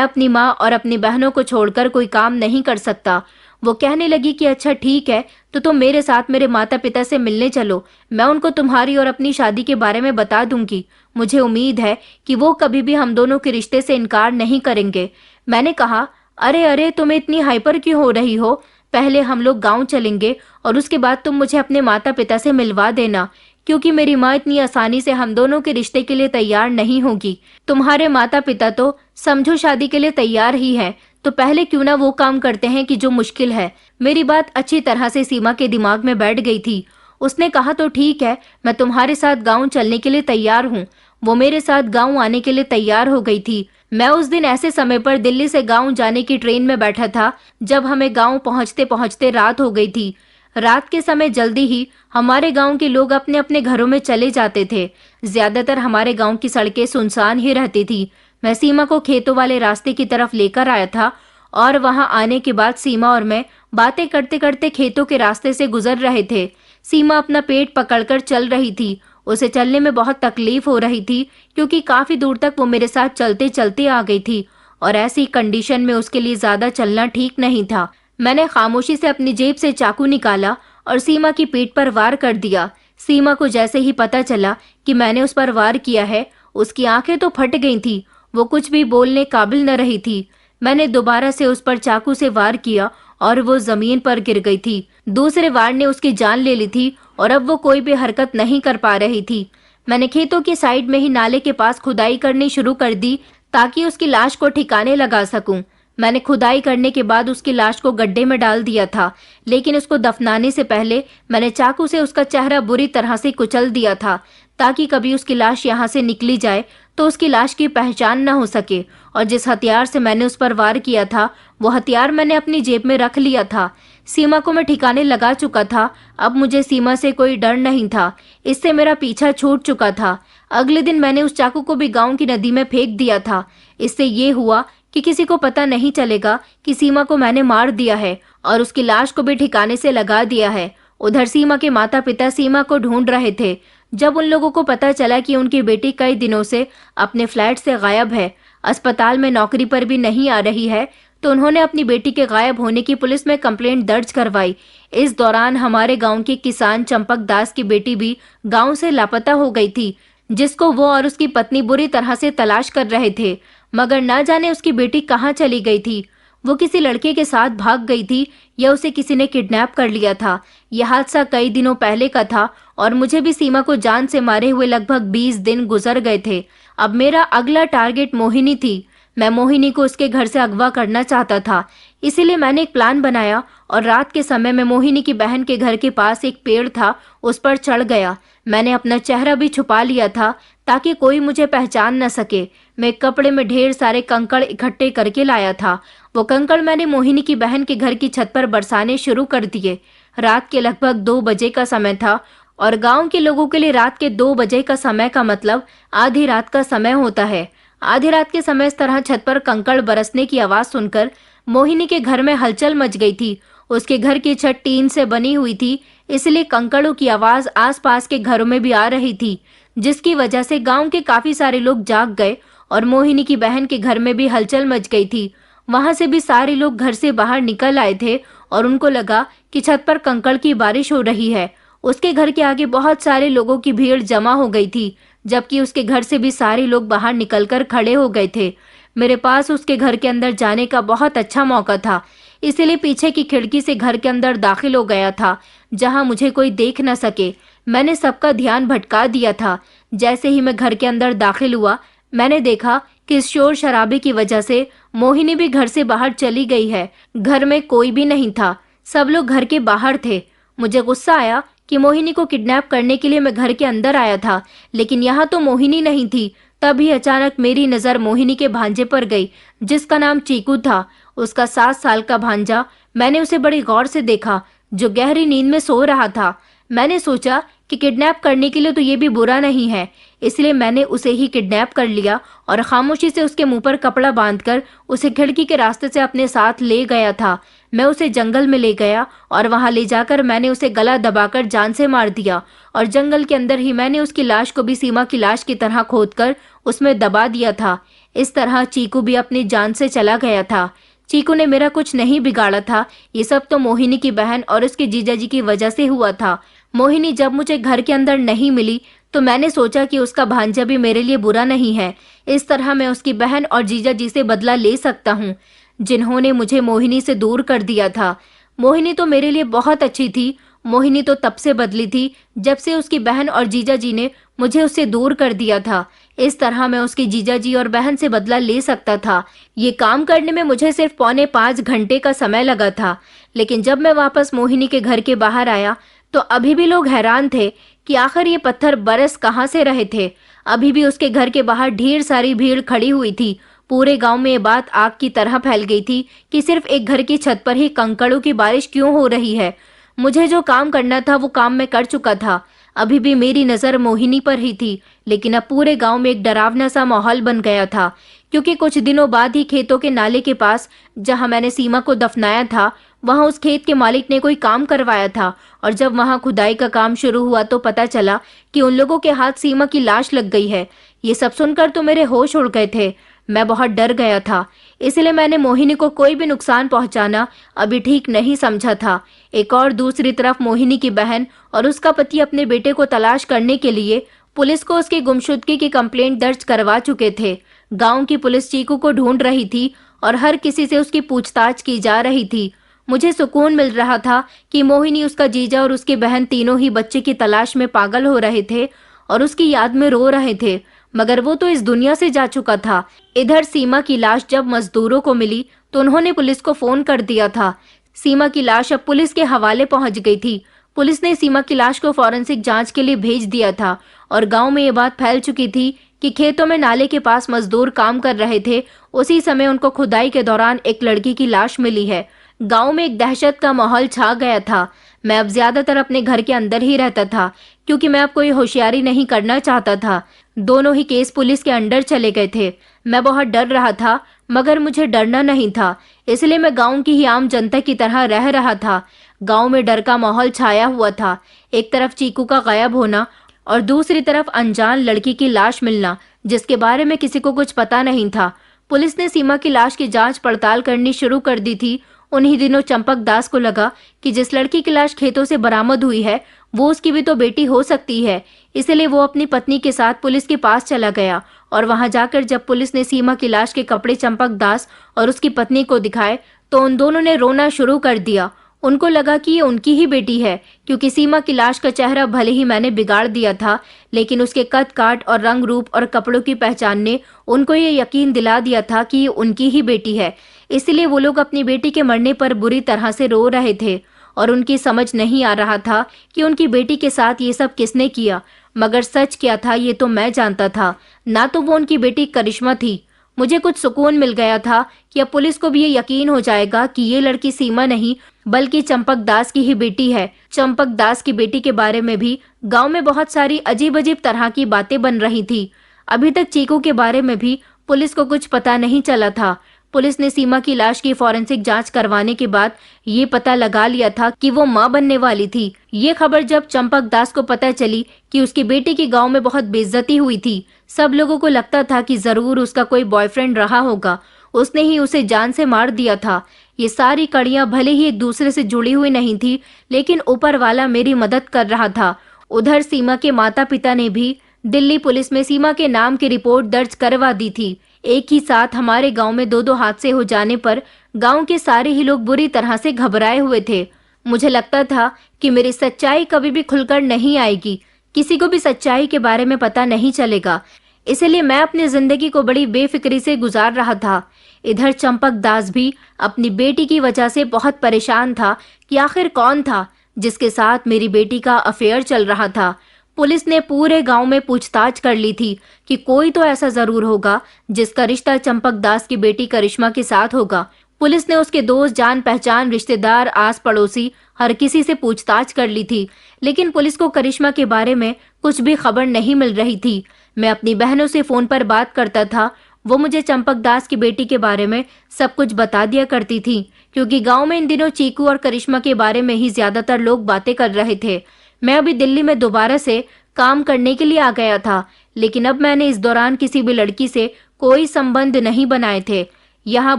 अपनी माँ और अपनी बहनों को छोड़कर कोई काम नहीं कर सकता। वो कहने लगी कि अच्छा ठीक है, तो तुम मेरे साथ मेरे माता पिता से मिलने चलो, मैं उनको तुम्हारी और अपनी शादी के बारे में बता दूंगी। मुझे उम्मीद है कि वो कभी भी हम दोनों के रिश्ते से इनकार नहीं करेंगे। मैंने कहा, अरे अरे तुम इतनी हाइपर क्यों हो रही हो? पहले हम लोग गांव चलेंगे और उसके बाद तुम मुझे अपने माता पिता से मिलवा देना, क्योंकि मेरी माँ इतनी आसानी से हम दोनों के रिश्ते के लिए तैयार नहीं होगी। तुम्हारे माता पिता तो समझो शादी के लिए तैयार ही हैं, तो पहले क्यों ना वो काम करते हैं कि जो मुश्किल है। मेरी बात अच्छी तरह से सीमा के दिमाग में बैठ गई थी। उसने कहा, तो ठीक है, मैं तुम्हारे साथ गाँव चलने के लिए तैयार हूँ। वो मेरे साथ गाँव आने के लिए तैयार हो गई थी। मैं उस दिन ऐसे समय पर दिल्ली से गाँव जाने की ट्रेन में बैठा था जब हमें गाँव पहुँचते पहुँचते रात हो गई थी। रात के समय जल्दी ही हमारे गांव के लोग अपने अपने घरों में चले जाते थे। ज्यादातर हमारे गांव की सड़कें सुनसान ही रहती थी। मैं सीमा को खेतों वाले रास्ते की तरफ लेकर आया था और वहां आने के बाद सीमा और मैं बातें करते करते खेतों के रास्ते से गुजर रहे थे। सीमा अपना पेट पकड़कर चल रही थी। उसे चलने में बहुत तकलीफ हो रही थी क्योंकि काफी दूर तक वो मेरे साथ चलते चलते आ गई थी और ऐसी कंडीशन में उसके लिए ज्यादा चलना ठीक नहीं था। मैंने खामोशी से अपनी जेब से चाकू निकाला और सीमा की पीठ पर वार कर दिया। सीमा को जैसे ही पता चला कि मैंने उस पर वार किया है, उसकी आंखें तो फट गई थी। वो कुछ भी बोलने काबिल न रही थी। मैंने दोबारा से उस पर चाकू से वार किया और वो जमीन पर गिर गई थी। दूसरे वार ने उसकी जान ले ली थी और अब वो कोई भी हरकत नहीं कर पा रही थी। मैंने खेतों की साइड में ही नाले के पास खुदाई करनी शुरू कर दी ताकि उसकी लाश को ठिकाने लगा सकूं। मैंने खुदाई करने के बाद उसकी लाश को गड्ढे में डाल दिया था, लेकिन उसको दफनाने से पहले मैंने चाकू से उसका चेहरा बुरी तरह से कुचल दिया था ताकि कभी उसकी लाश यहाँ से निकली जाए तो उसकी लाश की पहचान न हो सके। और जिस हथियार से मैंने उस पर वार किया था वो हथियार मैंने अपनी जेब में रख लिया था। सीमा को मैं ठिकाने लगा चुका था। अब मुझे सीमा से कोई डर नहीं था। इससे मेरा पीछा छूट चुका था। अगले दिन मैंने उस चाकू को भी गांव की नदी में फेंक दिया था। इससे ये हुआ कि किसी को पता नहीं चलेगा कि सीमा को मैंने मार दिया है और उसकी लाश को भी ठिकाने से लगा दिया है। उधर सीमा के माता पिता सीमा को ढूंढ रहे थे। जब उन लोगों को पता चला कि उनकी बेटी कई दिनों से अपने फ्लैट से गायब है, अस्पताल में नौकरी पर भी नहीं आ रही है, तो उन्होंने अपनी बेटी के गायब होने की पुलिस में कंप्लेंट दर्ज करवाई। इस दौरान हमारे गांव के किसान चंपक दास की बेटी भी गांव से लापता हो गई थी, जिसको वो और उसकी पत्नी बुरी तरह से तलाश कर रहे थे, मगर न जाने उसकी बेटी कहाँ चली गई थी। वो किसी लड़के के साथ भाग गई थी या उसे किसी ने किडनैप कर लिया था। यह हादसा कई दिनों पहले का था और मुझे भी सीमा को जान से मारे हुए लगभग 20 दिन गुजर गए थे। अब मेरा अगला टारगेट मोहिनी थी। मैं मोहिनी को उसके घर से अगवा करना चाहता था। इसीलिए मैंने एक प्लान बनाया और रात के समय में मोहिनी की बहन के घर के पास एक पेड़ था, उस पर चढ़ गया। मैंने अपना चेहरा भी छुपा लिया था ताकि कोई मुझे पहचान न सके। मैं कपड़े में ढेर सारे कंकड़ इकट्ठे करके लाया था। वो कंकड़ मैंने मोहिनी की बहन के घर की छत पर बरसाने शुरू कर दिए। रात के लगभग 2 बजे का समय था और गांव के लोगों के लिए रात के 2 बजे का समय का मतलब आधी रात का समय होता है। आधी रात के समय इस तरह छत पर कंकड़ बरसने की आवाज सुनकर मोहिनी के घर में हलचल मच गई थी। उसके घर की छत टीन से बनी हुई थी, इसलिए कंकड़ों की आवाज आसपास के घरों में भी आ रही थी, जिसकी वजह से गांव के काफी सारे लोग जाग गए और मोहिनी की बहन के घर में भी हलचल मच गई थी। वहां से भी सारे लोग घर से बाहर निकल आए थे और उनको लगा कि छत पर कंकड़ की बारिश हो रही है। उसके घर के आगे बहुत सारे लोगों की भीड़ जमा हो गई थी, जबकि उसके घर से भी सारे लोग बाहर निकलकर खड़े हो गए थे। मेरे पास उसके घर के अंदर जाने का बहुत अच्छा मौका था, इसलिए पीछे की खिड़की से घर के अंदर दाखिल हो गया था, जहां मुझे कोई देख न सके। मैंने सबका ध्यान भटका दिया था। जैसे ही मैं घर के अंदर दाखिल हुआ, मैंने देखा कि इस शोर शराबे की वजह से मोहिनी भी घर से बाहर चली गई है। घर में कोई भी नहीं था, सब लोग घर के बाहर थे। मुझे गुस्सा आया कि मोहिनी को किडनैप करने के लिए मैं घर के अंदर आया था, लेकिन यहाँ तो मोहिनी नहीं थी। तभी अचानक मेरी नजर मोहिनी के भांजे पर गई, जिसका नाम चीकू था। उसका 7 साल का भांजा। मैंने उसे बड़ी गौर से देखा, जो गहरी नींद में सो रहा था। मैंने सोचा कि किडनैप करने के लिए तो ये भी बुरा नहीं है, इसलिए मैंने उसे ही किडनैप कर लिया और खामोशी से उसके मुंह पर कपड़ा बांधकर उसे खिड़की के रास्ते से अपने साथ ले गया था। मैं उसे जंगल में ले गया और वहां ले जाकर मैंने उसे गला दबाकर जान से मार दिया और जंगल के अंदर ही मैंने उसकी लाश को भी सीमा की लाश की तरह खोदकर उसमें दबा दिया था। इस तरह चीकू भी अपनी जान से चला गया था। चीकू ने मेरा कुछ नहीं बिगाड़ा था, ये सब तो मोहिनी की बहन और उसके जीजाजी की वजह से हुआ था। मोहिनी जब मुझे घर के अंदर नहीं मिली तो मैंने सोचा कि उसका भांजा भी मेरे लिए बुरा नहीं है। इस तरह मैं उसकी बहन और जीजाजी से बदला ले सकता हूँ, जिन्होंने मुझे मोहिनी से दूर कर दिया था। मोहिनी तो मेरे लिए बहुत अच्छी थी। मोहिनी तो तब से बदली थी जब से उसकी बहन और जीजाजी ने मुझे उससे दूर कर दिया था। इस तरह मैं उसकी जीजाजी और बहन से बदला ले सकता था। ये काम करने में मुझे सिर्फ 4.25 घंटे का समय लगा था। लेकिन जब मैं वापस मोहिनी के घर के बाहर आया तो अभी भी लोग हैरान थे कि आखिर ये पत्थर बरस कहाँ से रहे थे। अभी भी उसके घर के बाहर ढेर सारी भीड़ खड़ी हुई थी। पूरे गांव में ये बात आग की तरह फैल गई थी कि सिर्फ एक घर की छत पर ही कंकड़ों की बारिश क्यों हो रही है। मुझे जो काम करना था वो काम मैं कर चुका था। अभी भी मेरी नजर मोहिनी पर ही थी, लेकिन अब पूरे गांव में एक डरावना सा माहौल बन गया था, क्योंकि कुछ दिनों बाद ही खेतों के नाले के पास जहां मैंने सीमा को दफनाया था, वहां उस खेत के मालिक ने कोई काम करवाया था। और जब वहां खुदाई का काम शुरू हुआ तो पता चला कि उन लोगों के हाथ सीमा की लाश लग गई है। ये सब सुनकर तो मेरे होश उड़ गए थे। मैं बहुत डर गया था, इसलिए मैंने मोहिनी को कोई भी नुकसान पहुंचाना अभी ठीक नहीं समझा था। एक और दूसरी तरफ मोहिनी की बहन और उसका पति अपने बेटे को तलाश करने के लिए पुलिस को उसकी गुमशुदगी की कंप्लेंट दर्ज करवा चुके थे। गांव की पुलिस चीकू को ढूंढ रही थी और हर किसी से उसकी पूछताछ की जा रही थी। मुझे सुकून मिल रहा था कि मोहिनी, उसका जीजा और उसकी बहन तीनों ही बच्चे की तलाश में पागल हो रहे थे और उसकी याद में रो रहे थे, मगर वो तो इस दुनिया से जा चुका था। इधर सीमा की लाश जब मजदूरों को मिली तो उन्होंने पुलिस को फोन कर दिया था। सीमा की लाश अब पुलिस के हवाले पहुंच गई थी। पुलिस ने सीमा की लाश को फॉरेंसिक जांच के लिए भेज दिया था और गांव में ये बात फैल चुकी थी कि खेतों में नाले के पास मजदूर काम कर रहे थे। उसी समय उनको खुदाई के दौरान एक लड़की की लाश मिली है। गांव में एक दहशत का माहौल छा गया था। मैं अब ज्यादातर अपने घर के अंदर ही रहता था, क्योंकि मैं अब कोई होशियारी नहीं करना चाहता था। दोनों ही केस पुलिस के अंडर चले गए थे। मैं बहुत डर रहा था, मगर मुझे डरना नहीं था, इसलिए मैं गांव की ही आम जनता की तरह रह रहा था। गांव में डर का माहौल छाया हुआ था। एक तरफ चीकू का गायब होना और दूसरी तरफ अनजान लड़की की लाश मिलना, जिसके बारे में किसी को कुछ पता नहीं था। पुलिस ने सीमा की लाश की जांच पड़ताल करनी शुरू कर दी थी। उन्हीं दिनों चंपक दास को लगा कि जिस लड़की की लाश खेतों से बरामद हुई है वो उसकी भी तो बेटी हो सकती है, इसलिए वो अपनी पत्नी के साथ पुलिस के पास चला गया। और वहां जाकर जब पुलिस ने सीमा की लाश के कपड़े चंपक दास और उसकी पत्नी को दिखाए तो उन दोनों ने रोना शुरू कर दिया। उनको लगा कि ये उनकी ही बेटी है, क्योंकि सीमा की लाश का चेहरा भले ही मैंने बिगाड़ दिया था, लेकिन उसके कद काट और रंग रूप और कपड़ों की पहचान ने उनको ये यकीन दिला दिया था कि ये उनकी ही बेटी है। इसलिए वो लोग अपनी बेटी के मरने पर बुरी तरह से रो रहे थे और उनकी समझ नहीं आ रहा था कि उनकी बेटी के साथ ये सब किसने किया। मगर सच क्या था ये तो मैं जानता था, ना तो वो उनकी बेटी करिश्मा थी। मुझे कुछ सुकून मिल गया था कि अब पुलिस को भी ये यकीन हो जाएगा कि ये लड़की सीमा नहीं बल्कि चंपक दास की ही बेटी है। चंपक दास की बेटी के बारे में भी गांव में बहुत सारी अजीब अजीब तरह की बातें बन रही थी। अभी तक चीकू के बारे में भी पुलिस को कुछ पता नहीं चला था। पुलिस ने सीमा की लाश की फॉरेंसिक जांच करवाने के बाद ये पता लगा लिया था कि वो मां बनने वाली थी। ये खबर जब चंपक दास को पता चली कि उसकी बेटी की गांव में बहुत बेइज्जती हुई थी, सब लोगों को लगता था कि जरूर उसका कोई बॉयफ्रेंड रहा होगा, उसने ही उसे जान से मार दिया था। ये सारी कड़ियां भले ही एक दूसरे से जुड़ी हुई नहीं थी, लेकिन ऊपर वाला मेरी मदद कर रहा था। उधर सीमा के माता पिता ने भी दिल्ली पुलिस में सीमा के नाम की रिपोर्ट दर्ज करवा दी थी। एक ही साथ हमारे गांव में दो हादसे हो जाने पर गांव के सारे ही लोग बुरी तरह से घबराए हुए थे। मुझे लगता था कि मेरी सच्चाई कभी भी खुलकर नहीं आएगी, किसी को भी सच्चाई के बारे में पता नहीं चलेगा, इसलिए मैं अपनी जिंदगी को बड़ी बेफिक्री से गुजार रहा था। इधर चंपक दास भी अपनी बेटी की वजह से बहुत परेशान था कि आखिर कौन था जिसके साथ मेरी बेटी का अफेयर चल रहा था। पुलिस ने पूरे गांव में पूछताछ कर ली थी कि कोई तो ऐसा जरूर होगा जिसका रिश्ता चंपक दास की बेटी करिश्मा के साथ होगा। पुलिस ने उसके दोस्त, जान पहचान, रिश्तेदार, आस पड़ोसी हर किसी से पूछताछ कर ली थी, लेकिन पुलिस को करिश्मा के बारे में कुछ भी खबर नहीं मिल रही थी। मैं अपनी बहनों से फोन पर बात करता था। वो मुझे चंपक दास की बेटी के बारे में सब कुछ बता दिया करती थी, क्योंकि गांव में इन दिनों चीकू और करिश्मा के बारे में ही ज्यादातर लोग बातें कर रहे थे। मैं अभी दिल्ली में दोबारा से काम करने के लिए आ गया था, लेकिन अब मैंने इस दौरान किसी भी लड़की से कोई संबंध नहीं बनाए थे। यहाँ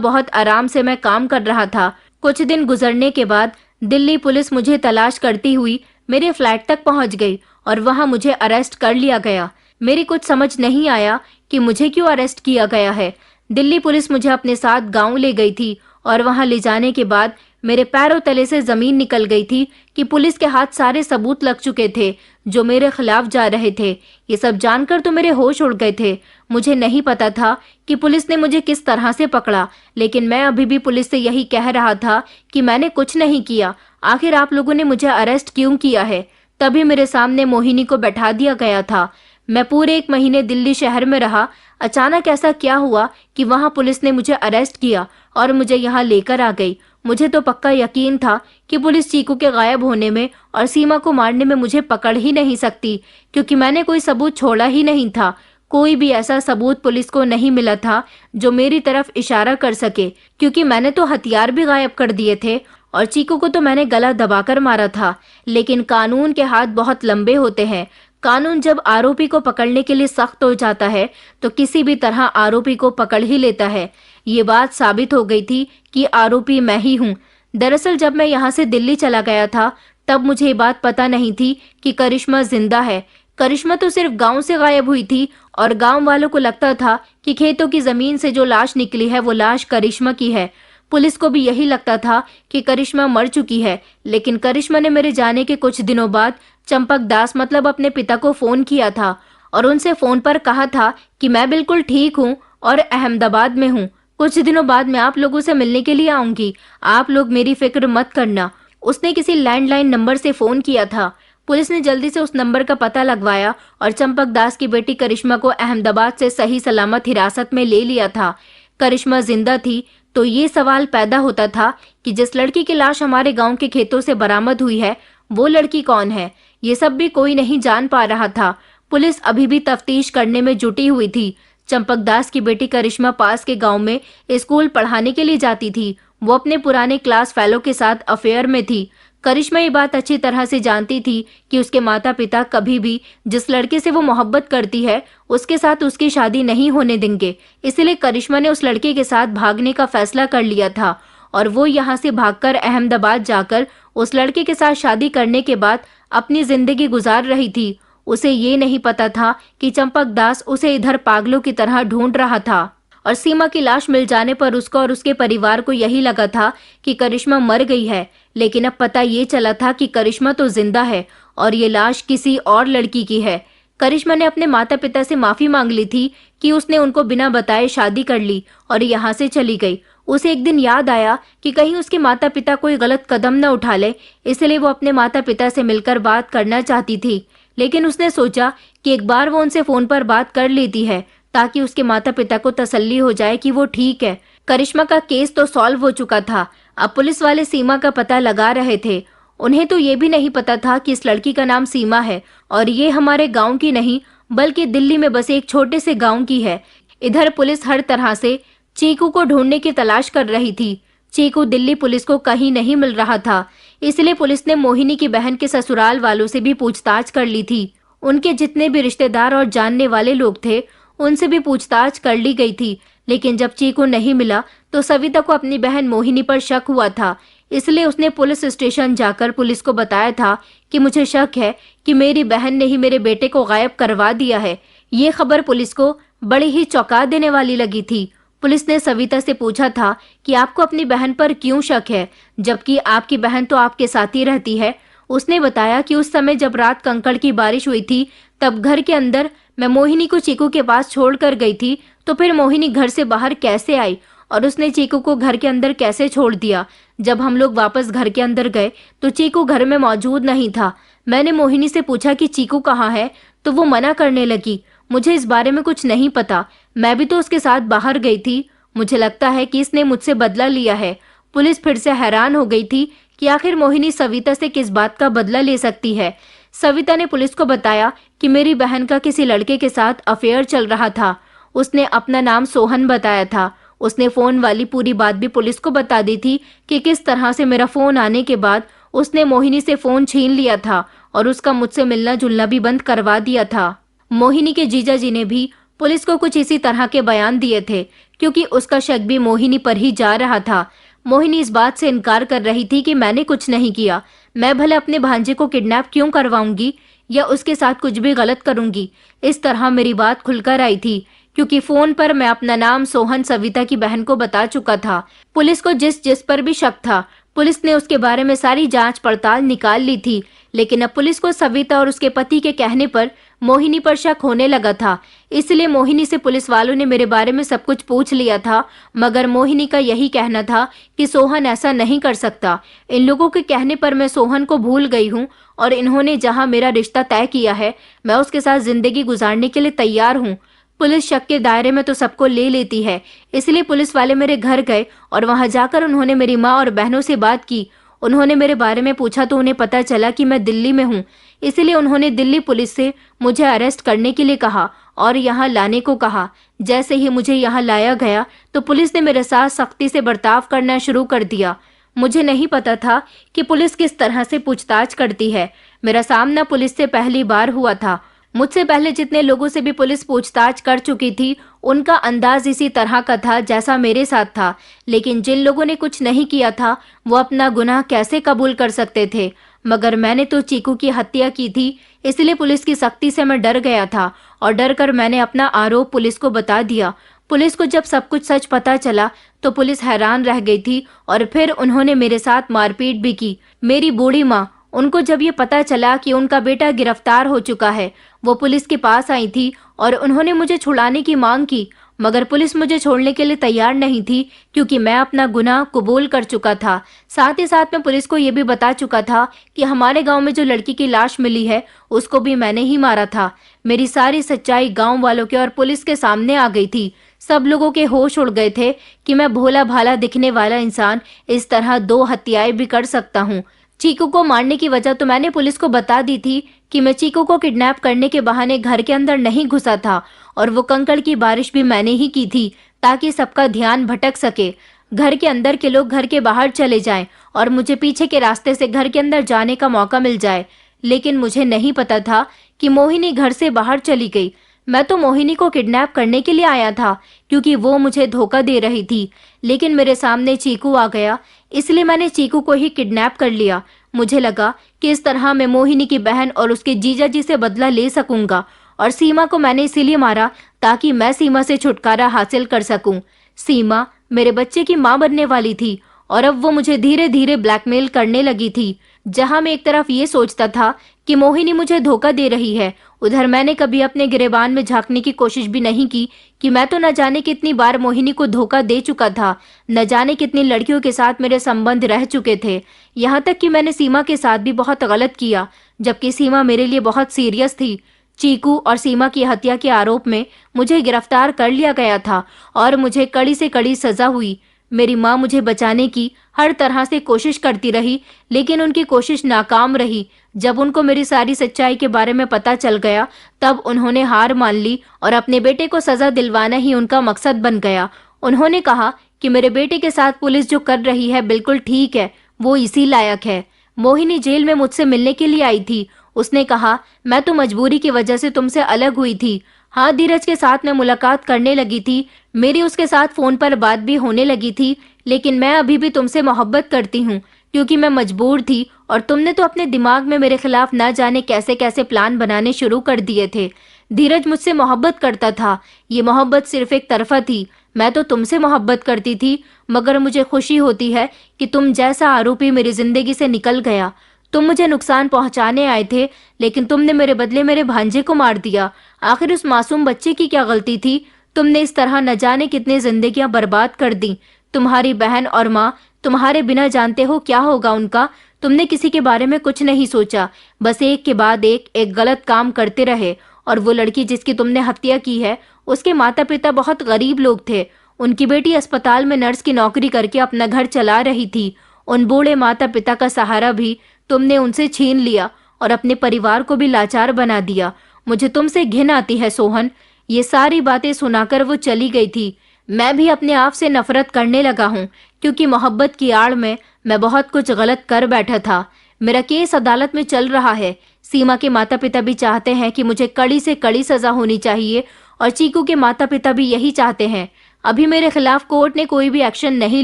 बहुत आराम से मैं काम कर रहा था। कुछ दिन गुजरने के बाद दिल्ली पुलिस मुझे तलाश करती हुई मेरे फ्लैट तक पहुंच गई और वहां मुझे अरेस्ट कर लिया गया। मेरी कुछ समझ नहीं आया कि मुझे क्यों अरेस्ट किया गया है। दिल्ली पुलिस मुझे अपने साथ गांव ले गई थी और वहां ले जाने के बाद मेरे पैरों तले से जमीन निकल गई थी कि पुलिस के हाथ सारे सबूत लग चुके थे जो मेरे खिलाफ जा रहे थे। ये सब जानकर तो मेरे होश उड़ गए थे। मुझे नहीं पता था कि पुलिस ने मुझे किस तरह से पकड़ा, लेकिन मैं अभी भी पुलिस से यही कह रहा था कि मैंने कुछ नहीं किया। आखिर आप लोगों ने मुझे अरेस्ट क्यों किया है? तभी मेरे सामने मोहिनी को बैठा दिया गया था। मैं पूरे 1 महीने दिल्ली शहर में रहा। अचानक ऐसा क्या हुआ कि वहां पुलिस ने मुझे अरेस्ट किया और मुझे यहाँ लेकर आ गई। मुझे तो पक्का यकीन था कि पुलिस चीकू के गायब होने में और सीमा को मारने में मुझे पकड़ ही नहीं सकती, क्योंकि मैंने कोई सबूत छोड़ा ही नहीं था। कोई भी ऐसा सबूत पुलिस को नहीं मिला था जो मेरी तरफ इशारा कर सके, क्योंकि मैंने तो हथियार भी गायब कर दिए थे और चीकू को तो मैंने गला दबाकर मारा था। लेकिन कानून के हाथ बहुत लंबे होते हैं। कानून जब आरोपी को पकड़ने के लिए सख्त हो जाता है तो किसी भी तरह आरोपी को पकड़ ही लेता है। ये बात साबित हो गई थी कि आरोपी मैं ही हूँ। दरअसल जब मैं यहाँ से दिल्ली चला गया था तब मुझे ये बात पता नहीं थी कि करिश्मा जिंदा है। करिश्मा तो सिर्फ गांव से गायब हुई थी और गांव वालों को लगता था कि खेतों की जमीन से जो लाश निकली है वो लाश करिश्मा की है। पुलिस को भी यही लगता था कि करिश्मा मर चुकी है, लेकिन करिश्मा ने मेरे जाने के कुछ दिनों बाद चंपक दास मतलब अपने पिता को फोन किया था और उनसे फोन पर कहा था कि मैं बिल्कुल ठीक हूँ और अहमदाबाद में हूँ। कुछ दिनों बाद मैं आप लोगों से मिलने के लिए आऊंगी। आप लोग मेरी फिक्र मत करना। उसने किसी लैंडलाइन नंबर से फोन किया था। पुलिस ने जल्दी से उस नंबर का पता लगवाया और चंपक दास की बेटी करिश्मा को अहमदाबाद से सही सलामत हिरासत में ले लिया था। करिश्मा जिंदा थी तो ये सवाल पैदा होता था कि जिस लड़की की लाश हमारे गांव के खेतों से बरामद हुई है वो लड़की कौन है। ये सब भी कोई नहीं जान पा रहा था। पुलिस अभी भी तफ्तीश करने में जुटी हुई थी। चंपक दास की बेटी करिश्मा पास के गांव में स्कूल पढ़ाने के लिए जाती थी। वो अपने पुराने क्लास फेलो के साथ अफेयर में थी। करिश्मा ये बात अच्छी तरह से जानती थी कि उसके माता पिता कभी भी जिस लड़के से वो मोहब्बत करती है उसके साथ उसकी शादी नहीं होने देंगे। इसलिए करिश्मा ने उस लड़के के साथ भागने का फैसला कर लिया था और वो यहाँ से भागकर अहमदाबाद जाकर उस लड़के के साथ शादी करने के बाद अपनी जिंदगी गुजार रही थी। उसे ये नहीं पता था कि चंपक दास उसे इधर पागलों की तरह ढूंढ रहा था और सीमा की लाश मिल जाने पर उसको और उसके परिवार को यही लगा था कि करिश्मा मर गई है। लेकिन अब पता ये चला था कि करिश्मा तो जिंदा है और ये लाश किसी और लड़की की है। करिश्मा ने अपने माता पिता से माफी मांग ली थी कि उसने उनको बिना बताए शादी कर ली और यहाँ से चली गई। उसे एक दिन याद आया कि कहीं उसके माता पिता कोई गलत कदम न उठा ले, इसलिए वो अपने माता पिता से मिलकर बात करना चाहती थी। लेकिन उसने सोचा कि एक बार वो उनसे फोन पर बात कर लेती है ताकि उसके माता पिता को तसल्ली हो जाए कि वो ठीक है। करिश्मा का केस तो सॉल्व हो चुका था। अब पुलिस वाले सीमा का पता लगा रहे थे। उन्हें तो ये भी नहीं पता था कि इस लड़की का नाम सीमा है और ये हमारे गांव की नहीं बल्कि दिल्ली में बसे एक छोटे से गांव की है। इधर पुलिस हर तरह से चीकू को ढूंढने की तलाश कर रही थी। चीकू दिल्ली पुलिस को कहीं नहीं मिल रहा था, इसलिए पुलिस ने मोहिनी की बहन के ससुराल वालों से भी पूछताछ कर ली थी। उनके जितने भी रिश्तेदार और जानने वाले लोग थे उनसे भी पूछताछ कर ली गई थी। लेकिन जब चीकू नहीं मिला तो सविता को अपनी बहन मोहिनी पर शक हुआ था, इसलिए उसने पुलिस स्टेशन जाकर पुलिस को बताया था कि मुझे शक है कि मेरी बहन ने ही मेरे बेटे को गायब करवा दिया है। ये खबर पुलिस को बड़ी ही चौंका देने वाली लगी थी। पुलिस ने सविता से पूछा था कि आपको अपनी बहन पर क्यों शक है, जबकि आपकी बहन तो आपके साथ ही रहती है। उसने बताया कि उस समय जब रात कंकड़ की बारिश हुई थी तब घर के अंदर मैं मोहिनी को चीकू के पास छोड़कर गई थी, तो फिर मोहिनी घर से बाहर कैसे आई और उसने चीकू को घर के अंदर कैसे छोड़ दिया। जब हम लोग वापस घर के अंदर गए तो चीकू घर में मौजूद नहीं था। मैंने मोहिनी से पूछा कि चीकू कहाँ है, तो वो मना करने लगी। मुझे इस बारे में कुछ नहीं पता, मैं भी तो उसके साथ बाहर गई थी। मुझे लगता है कि इसने मुझसे बदला लिया है। पुलिस फिर से हैरान हो गई थी कि आखिर मोहिनी सविता से किस बात का बदला ले सकती है। सविता ने पुलिस को बताया कि मेरी बहन का किसी लड़के के साथ अफेयर चल रहा था। उसने अपना नाम सोहन बताया था। उसने फोन वाली पूरी बात भी पुलिस को बता दी थी कि किस तरह से मेरा फोन आने के बाद उसने मोहिनी से फोन छीन लिया था और उसका मुझसे मिलना जुलना भी बंद करवा दिया था। मोहिनी के जीजा जी ने भी पुलिस को कुछ इसी तरह के बयान दिए थे, क्योंकि उसका शक भी मोहिनी पर ही जा रहा था। मोहिनी इस बात से इनकार कर रही थी कि मैंने कुछ नहीं किया। मैं भले अपने भांजे को किडनैप क्यों करवाऊंगी या उसके साथ कुछ भी गलत करूंगी। इस तरह मेरी बात खुलकर आई थी, क्योंकि फोन पर मैं अपना नाम सोहन सविता की बहन को बता चुका था। पुलिस को जिस जिस पर भी शक था, पुलिस ने उसके बारे में सारी जांच पड़ताल निकाल ली थी। लेकिन अब पुलिस को सविता और उसके पति के कहने पर मोहिनी पर शक होने लगा था। इसलिए मोहिनी से पुलिस वालों ने मेरे बारे में सब कुछ पूछ लिया था, मगर मोहिनी का यही कहना था कि सोहन ऐसा नहीं कर सकता। इन लोगों के कहने पर मैं सोहन को भूल गई हूँ और इन्होंने जहाँ मेरा रिश्ता तय किया है, मैं उसके साथ जिंदगी गुजारने के लिए तैयार हूँ। पुलिस शक के दायरे में तो सबको ले लेती है, इसलिए पुलिस वाले मेरे घर गए और वहां जाकर उन्होंने मेरी माँ और बहनों से बात की। उन्होंने मेरे बारे में पूछा तो उन्हें पता चला कि मैं दिल्ली में हूँ, इसलिए उन्होंने दिल्ली पुलिस से मुझे अरेस्ट करने के लिए कहा और यहाँ लाने को कहा। जैसे ही मुझे यहाँ लाया गया तो पुलिस ने मेरे साथ सख्ती से बर्ताव करना शुरू कर दिया। मुझे नहीं पता था कि पुलिस किस तरह से पूछताछ करती है। मेरा सामना पुलिस से पहली बार हुआ था। मुझसे पहले जितने लोगों से भी पुलिस पूछताछ कर चुकी थी, उनका अंदाज इसी तरह का था जैसा मेरे साथ था। लेकिन जिन लोगों ने कुछ नहीं किया था, वो अपना गुनाह कैसे कबूल कर सकते थे। मगर मैंने तो चीकू की हत्या की थी, इसलिए पुलिस की सख्ती से मैं डर गया था और डर कर मैंने अपना आरोप पुलिस को बता दिया। पुलिस को जब सब कुछ सच पता चला तो पुलिस हैरान रह गई थी और फिर उन्होंने मेरे साथ मारपीट भी की। मेरी बूढ़ी माँ, उनको जब ये पता चला कि उनका बेटा गिरफ्तार हो चुका है, वो पुलिस के पास आई थी और उन्होंने मुझे छुड़ाने की मांग की, मगर पुलिस मुझे छोड़ने के लिए तैयार नहीं थी, क्योंकि मैं अपना गुनाह कबूल कर चुका था। साथ ही साथ मैं पुलिस को ये भी बता चुका था कि हमारे गांव में जो लड़की की लाश मिली है, उसको भी मैंने ही मारा था। मेरी सारी सच्चाई गाँव वालों के और पुलिस के सामने आ गई थी। सब लोगों के होश उड़ गए थे कि मैं भोला भाला दिखने वाला इंसान इस तरह 2 हत्याएं भी कर सकता हूँ। चीकू को मारने की वजह तो मैंने पुलिस को बता दी थी कि मैं चीकू को किडनैप करने के बहाने घर के अंदर नहीं घुसा था और वो कंकड़ की बारिश भी मैंने ही की थी, ताकि सबका ध्यान भटक सके। घर के अंदर के लोग घर के बाहर चले जाएं और मुझे पीछे के रास्ते से घर के अंदर जाने का मौका मिल जाए। लेकिन मुझे नहीं पता था कि मोहिनी घर से बाहर चली गई। मैं तो मोहिनी को किडनैप करने के लिए आया था, क्योंकि वो मुझे धोखा दे रही थी। लेकिन मेरे सामने चीकू आ गया, इसलिए मैंने चीकू को ही किडनैप कर लिया। मुझे लगा कि इस तरह मैं मोहिनी की बहन और उसके जीजा जी से बदला ले सकूंगा, और सीमा को मैंने इसीलिए मारा ताकि मैं सीमा से छुटकारा हासिल कर सकूं। सीमा मेरे बच्चे की माँ बनने वाली थी और अब वो मुझे धीरे धीरे ब्लैकमेल करने लगी थी। जहां मैं एक तरफ ये सोचता था कि मोहिनी मुझे धोखा दे रही है, उधर मैंने कभी अपने गिरेबान में झांकने की कोशिश भी नहीं की कि मैं तो न जाने कितनी बार मोहिनी को धोखा दे चुका था, न जाने कितनी लड़कियों के साथ मेरे संबंध रह चुके थे। यहाँ तक कि मैंने सीमा के साथ भी बहुत गलत किया, जबकि सीमा मेरे लिए बहुत सीरियस थी। चीकू और सीमा की हत्या के आरोप में मुझे गिरफ्तार कर लिया गया था और मुझे कड़ी से कड़ी सजा हुई। मेरी माँ मुझे बचाने की हर तरह से कोशिश करती रही, लेकिन उनकी कोशिश नाकाम रही। जब उनको मेरी सारी सच्चाई के बारे में पता चल गया, तब उन्होंने हार मान ली और अपने बेटे को सजा दिलवाना ही उनका मकसद बन गया। उन्होंने कहा कि मेरे बेटे के साथ पुलिस जो कर रही है बिल्कुल ठीक है, वो इसी लायक है। मोहिनी जेल में मुझसे मिलने के लिए आई थी। उसने कहा, मैं तो मजबूरी की वजह से तुमसे अलग हुई थी। हाँ, धीरज के साथ मैं मुलाकात करने लगी थी, मेरी उसके साथ फोन पर बात भी होने लगी थी, लेकिन मैं अभी भी तुमसे मोहब्बत करती हूँ, क्योंकि मैं मजबूर थी और तुमने तो अपने दिमाग में मेरे खिलाफ ना जाने कैसे कैसे प्लान बनाने शुरू कर दिए थे। धीरज मुझसे मोहब्बत करता था, ये मोहब्बत सिर्फ एक तरफा थी। मैं तो तुमसे मोहब्बत करती थी, मगर मुझे खुशी होती है कि तुम जैसा आरोपी मेरी जिंदगी से निकल गया। तुम मुझे नुकसान पहुंचाने आए थे, लेकिन तुमने मेरे बदले मेरे भांजे को मार दिया। आखिर उस मासूम बच्चे की क्या गलती थी? तुमने इस तरह न जाने कितनी जिंदगियां बर्बाद कर दी। तुम्हारी बहन और माँ तुम्हारे बिना जानते हो क्या होगा उनका। तुमने किसी के बारे में कुछ नहीं सोचा, बस एक के बाद एक गलत काम करते रहे। और वो लड़की जिसकी तुमने हत्या की है, उसके माता पिता बहुत गरीब लोग थे। उनकी बेटी अस्पताल में नर्स की नौकरी करके अपना घर चला रही थी। उन बूढ़े माता पिता का सहारा भी तुमने उनसे छीन लिया और अपने परिवार को भी लाचार बना दिया। मुझे तुमसे घिन आती है सोहन। ये सारी बातें सुनाकर वो चली गई थी। मैं भी अपने आप से नफरत करने लगा हूँ, क्योंकि मोहब्बत की आड़ में मैं बहुत कुछ गलत कर बैठा था। मेरा केस अदालत में चल रहा है। सीमा के माता पिता भी चाहते हैं कि मुझे कड़ी से कड़ी सजा होनी चाहिए, और चीकू के माता पिता भी यही चाहते हैं। अभी मेरे खिलाफ कोर्ट ने कोई भी एक्शन नहीं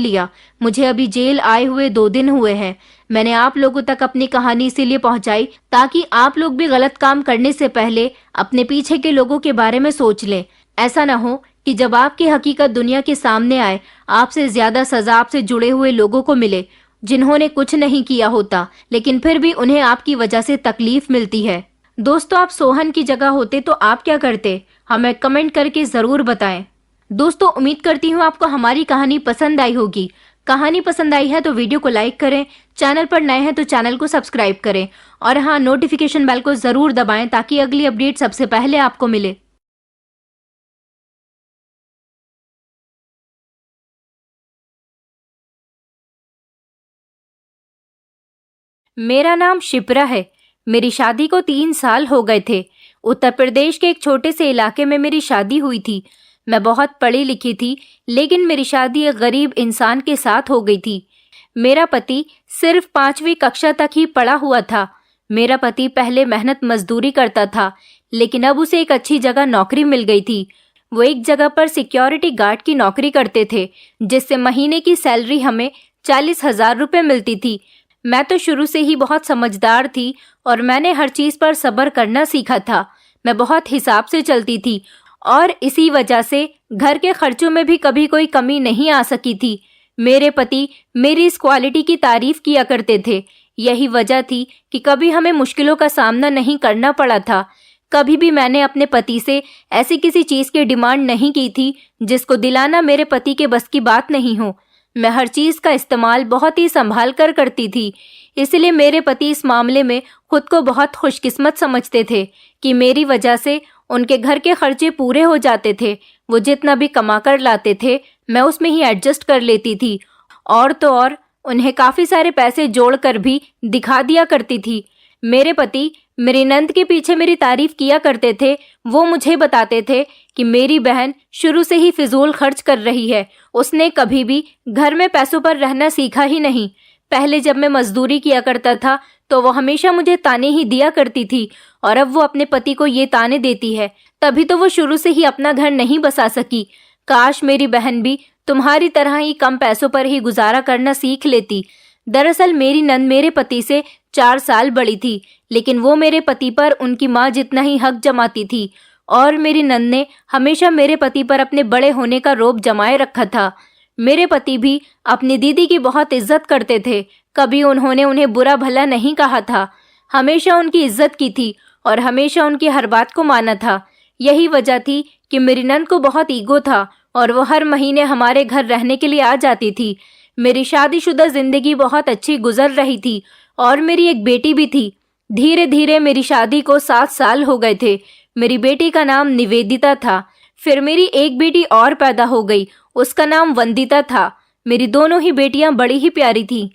लिया। मुझे अभी जेल आए हुए 2 दिन हुए हैं। मैंने आप लोगों तक अपनी कहानी इसीलिए पहुंचाई ताकि आप लोग भी गलत काम करने से पहले अपने पीछे के लोगों के बारे में सोच लें। ऐसा ना हो कि जब आपकी हकीकत दुनिया के सामने आए, आपसे ज्यादा सजा आपसे जुड़े हुए लोगों को मिले, जिन्होंने कुछ नहीं किया होता, लेकिन फिर भी उन्हें आपकी वजह से तकलीफ मिलती है। दोस्तों, आप सोहन की जगह होते तो आप क्या करते? हमें कमेंट करके जरूर बताएं। दोस्तों, उम्मीद करती हूँ आपको हमारी कहानी पसंद आई होगी। कहानी पसंद आई है तो वीडियो को लाइक करें, चैनल पर नए हैं तो चैनल को सब्सक्राइब करें, और हाँ, नोटिफिकेशन बेल को जरूर दबाएं ताकि अगली अपडेट सबसे पहले आपको मिले। मेरा नाम शिप्रा है। मेरी शादी को 3 साल हो गए थे। उत्तर प्रदेश के एक छोटे से इलाके में मेरी शादी हुई थी। मैं बहुत पढ़ी लिखी थी, लेकिन मेरी शादी एक गरीब इंसान के साथ हो गई थी। मेरा पति सिर्फ 5वीं कक्षा तक ही पढ़ा हुआ था। मेरा पति पहले मेहनत मजदूरी करता था, लेकिन अब उसे एक अच्छी जगह नौकरी मिल गई थी। वो एक जगह पर सिक्योरिटी गार्ड की नौकरी करते थे, जिससे महीने की सैलरी हमें 40,000 रुपये मिलती थी। मैं तो शुरू से ही बहुत समझदार थी और मैंने हर चीज पर सब्र करना सीखा था। मैं बहुत हिसाब से चलती थी और इसी वजह से घर के खर्चों में भी कभी कोई कमी नहीं आ सकी थी। मेरे पति मेरी इस क्वालिटी की तारीफ किया करते थे। यही वजह थी कि कभी हमें मुश्किलों का सामना नहीं करना पड़ा था। कभी भी मैंने अपने पति से ऐसी किसी चीज की डिमांड नहीं की थी जिसको दिलाना मेरे पति के बस की बात नहीं हो। मैं हर चीज का इस्तेमाल बहुत ही संभाल कर करती थी। इसलिए मेरे पति इस मामले में खुद को बहुत खुशकिस्मत समझते थे कि मेरी वजह से उनके घर के खर्चे पूरे हो जाते थे। वो जितना भी कमा कर लाते थे, मैं उसमें ही एडजस्ट कर लेती थी, और तो और उन्हें काफी सारे पैसे जोड़कर भी दिखा दिया करती थी। मेरे पति मेरी नंद के पीछे मेरी तारीफ किया करते थे। वो मुझे बताते थे कि मेरी बहन शुरू से ही फिजूल खर्च कर रही है। उसने कभी भी घर में पैसों पर रहना सीखा ही नहीं। पहले जब मैं मजदूरी किया करता था तो वो हमेशा मुझे ताने ही दिया करती थी, और अब वो अपने पति को ये ताने देती है। तभी तो वो शुरू से ही अपना घर नहीं बसा सकी। काश मेरी बहन भी तुम्हारी तरह ही कम पैसों पर ही गुजारा करना सीख लेती। दरअसल मेरी नंद मेरे पति से 4 साल बड़ी थी, लेकिन वो मेरे पति पर उनकी माँ जितना ही हक जमाती थी, और मेरी नंद ने हमेशा मेरे पति पर अपने बड़े होने का रौब जमाए रखा था। मेरे पति भी अपनी दीदी की बहुत इज्जत करते थे। कभी उन्होंने उन्हें बुरा भला नहीं कहा था। हमेशा उनकी इज्जत की थी और हमेशा उनकी हर बात को माना था। यही वजह थी कि मेरी नंद को बहुत ईगो था और वो हर महीने हमारे घर रहने के लिए आ जाती थी। मेरी शादीशुदा जिंदगी बहुत अच्छी गुजर रही थी और मेरी एक बेटी भी थी। धीरे धीरे मेरी शादी को 7 साल हो गए थे। मेरी बेटी का नाम निवेदिता था। फिर मेरी एक बेटी और पैदा हो गई, उसका नाम वंदिता था। मेरी दोनों ही बेटियां बड़ी ही प्यारी थी।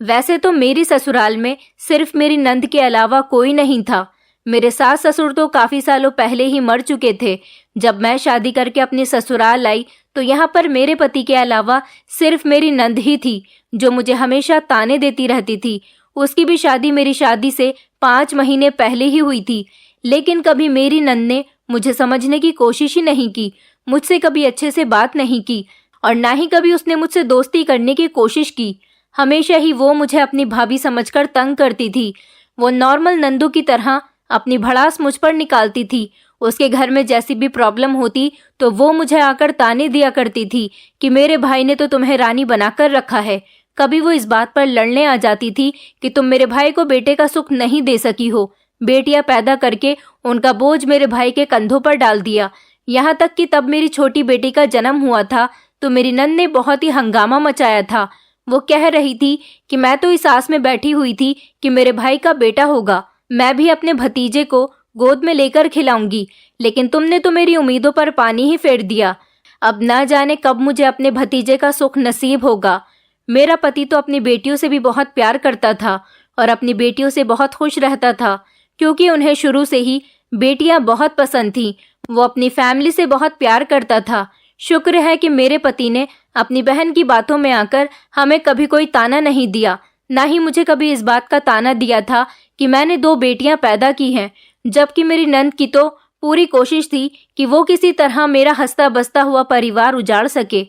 वैसे तो मेरी ससुराल में सिर्फ मेरी नंद के अलावा कोई नहीं था। मेरे सास ससुर तो काफी सालों पहले ही मर चुके थे। जब मैं शादी करके अपनी ससुराल आई तो यहाँ पर मेरे पति के अलावा सिर्फ मेरी नंद ही थी, जो मुझे हमेशा ताने देती रहती थी। उसकी भी शादी मेरी शादी से 5 महीने पहले ही हुई थी, लेकिन कभी मेरी नंद ने मुझे समझने की कोशिश ही नहीं की, मुझसे कभी अच्छे से बात नहीं की, और ना ही कभी उसने मुझसे दोस्ती करने की कोशिश की। हमेशा ही वो मुझे अपनी भाभी समझकर तंग करती थी। वो नॉर्मल नंदू की तरह अपनी भड़ास मुझ पर निकालती थी। उसके घर में जैसी भी प्रॉब्लम होती तो वो मुझे आकर ताने दिया करती थी कि मेरे भाई ने तो तुम्हें रानी बनाकर रखा है। कभी वो इस बात पर लड़ने आ जाती थी कि तुम मेरे भाई को बेटे का सुख नहीं दे सकी हो। बेटियां पैदा करके उनका बोझ मेरे भाई के कंधों पर डाल दिया। यहाँ तक कि तब मेरी छोटी बेटी का जन्म हुआ था तो मेरी नंद ने बहुत ही हंगामा मचाया था। वो कह रही थी कि मैं तो इस आस में बैठी हुई थी कि मेरे भाई का बेटा होगा, मैं भी अपने भतीजे को गोद में लेकर खिलाऊंगी, लेकिन तुमने तो मेरी उम्मीदों पर पानी ही फेर दिया। अब ना जाने कब मुझे अपने भतीजे का सुख नसीब होगा। मेरा पति तो अपनी बेटियों से भी बहुत प्यार करता था और अपनी बेटियों से बहुत खुश रहता था, क्योंकि उन्हें शुरू से ही बेटियां बहुत पसंद थीं। वो अपनी फैमिली से बहुत प्यार करता था। शुक्र है कि मेरे पति ने अपनी बहन की बातों में आकर हमें कभी कोई ताना नहीं दिया, ना ही मुझे कभी इस बात का ताना दिया था कि मैंने 2 बेटियां पैदा की हैं, जबकि मेरी नंद की तो पूरी कोशिश थी कि वो किसी तरह मेरा हंसता बसता हुआ परिवार उजाड़ सके।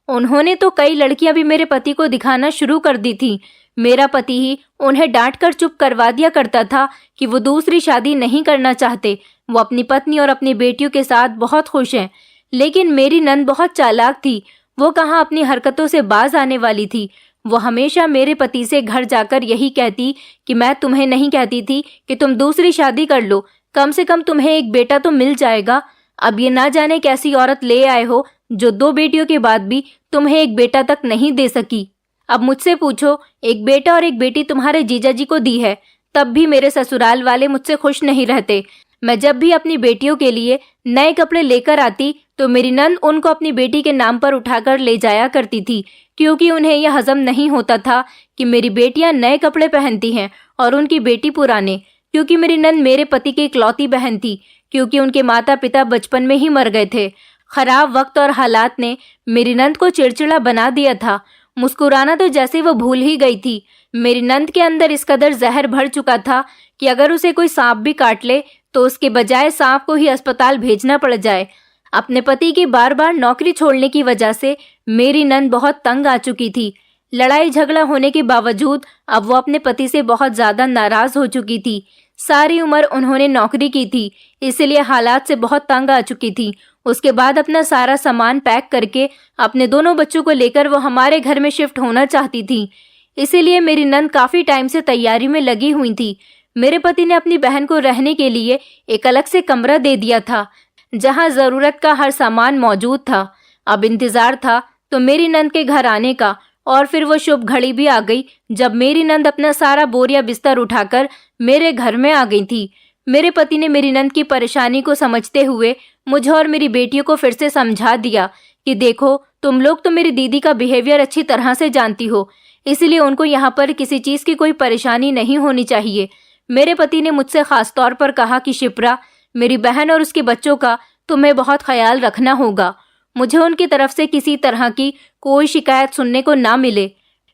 उन्होंने तो कई लड़कियां भी मेरे पति को दिखाना शुरू कर दी थी। मेरा पति ही उन्हें डांट कर चुप करवा दिया करता था कि वो दूसरी शादी नहीं करना चाहते। वो अपनी पत्नी और अपनी बेटियों के साथ बहुत खुश हैं। लेकिन मेरी नंद बहुत चालाक थी। वो कहाँ अपनी हरकतों से बाज आने वाली थी। वो हमेशा मेरे पति से घर जाकर यही कहती कि मैं तुम्हें नहीं कहती थी कि तुम दूसरी शादी कर लो, कम से कम तुम्हें एक बेटा तो मिल जाएगा। अब ये ना जाने कैसी औरत ले आए हो जो 2 बेटियों के बाद भी तुम्हें एक बेटा तक नहीं दे सकी। अब मुझसे पूछो, एक बेटा और एक बेटी तुम्हारे जीजा जी को दी है, तब भी मेरे ससुराल वाले मुझसे खुश नहीं रहते। मैं जब भी अपनी बेटियों के लिए नए कपड़े लेकर आती तो मेरी नंद उनको अपनी बेटी के नाम पर उठाकर ले जाया करती थी, क्योंकि उन्हें यह हजम नहीं होता था कि मेरी बेटियां नए कपड़े पहनती हैं और उनकी बेटी पुराने। क्योंकि मेरी नंद मेरे पति की इकलौती बहन थी, क्योंकि उनके माता पिता बचपन में ही मर गए थे। खराब वक्त और हालात ने मेरी नंद को चिड़चिड़ा बना दिया था। मुस्कुराना तो जैसे वो भूल ही गई थी। मेरी नंद के अंदर इस कदर जहर भर चुका था कि अगर उसे कोई सांप भी काट ले तो उसके बजाय सांप को ही अस्पताल भेजना पड़ जाए। अपने पति की बार बार नौकरी छोड़ने की वजह से मेरी नंद बहुत तंग आ चुकी थी। लड़ाई झगड़ा होने के बावजूद अब वो अपने पति से बहुत ज्यादा नाराज हो चुकी थी। सारी उम्र उन्होंने नौकरी की थी, इसलिए हालात से बहुत तंग आ चुकी थी। उसके बाद अपना सारा सामान पैक करके अपने दोनों बच्चों को लेकर वो हमारे घर में शिफ्ट होना चाहती थी। इसीलिए मेरी नंद काफी टाइम से तैयारी में लगी हुई थी। मेरे पति ने अपनी बहन को रहने के लिए एक अलग से कमरा दे दिया था, जहां जरूरत का हर सामान मौजूद था। अब इंतजार था तो मेरी नंद के घर आने का, और फिर वो शुभ घड़ी भी आ गई जब मेरी नंद अपना सारा बोरिया बिस्तर उठाकर मेरे घर में आ गई थी। मेरे पति ने मेरी नंद की परेशानी को समझते हुए मुझे और मेरी बेटियों को फिर से समझा दिया कि देखो, तुम लोग तो मेरी दीदी का बिहेवियर अच्छी तरह से जानती हो, इसलिए उनको यहाँ पर किसी चीज की कोई परेशानी नहीं होनी चाहिए। मेरे पति ने मुझसे खास तौर पर कहा कि शिप्रा, मेरी बहन और उसके बच्चों का तुम्हें बहुत ख्याल रखना होगा। मुझे उनकी तरफ से किसी तरह की कोई शिकायत सुनने को ना मिले।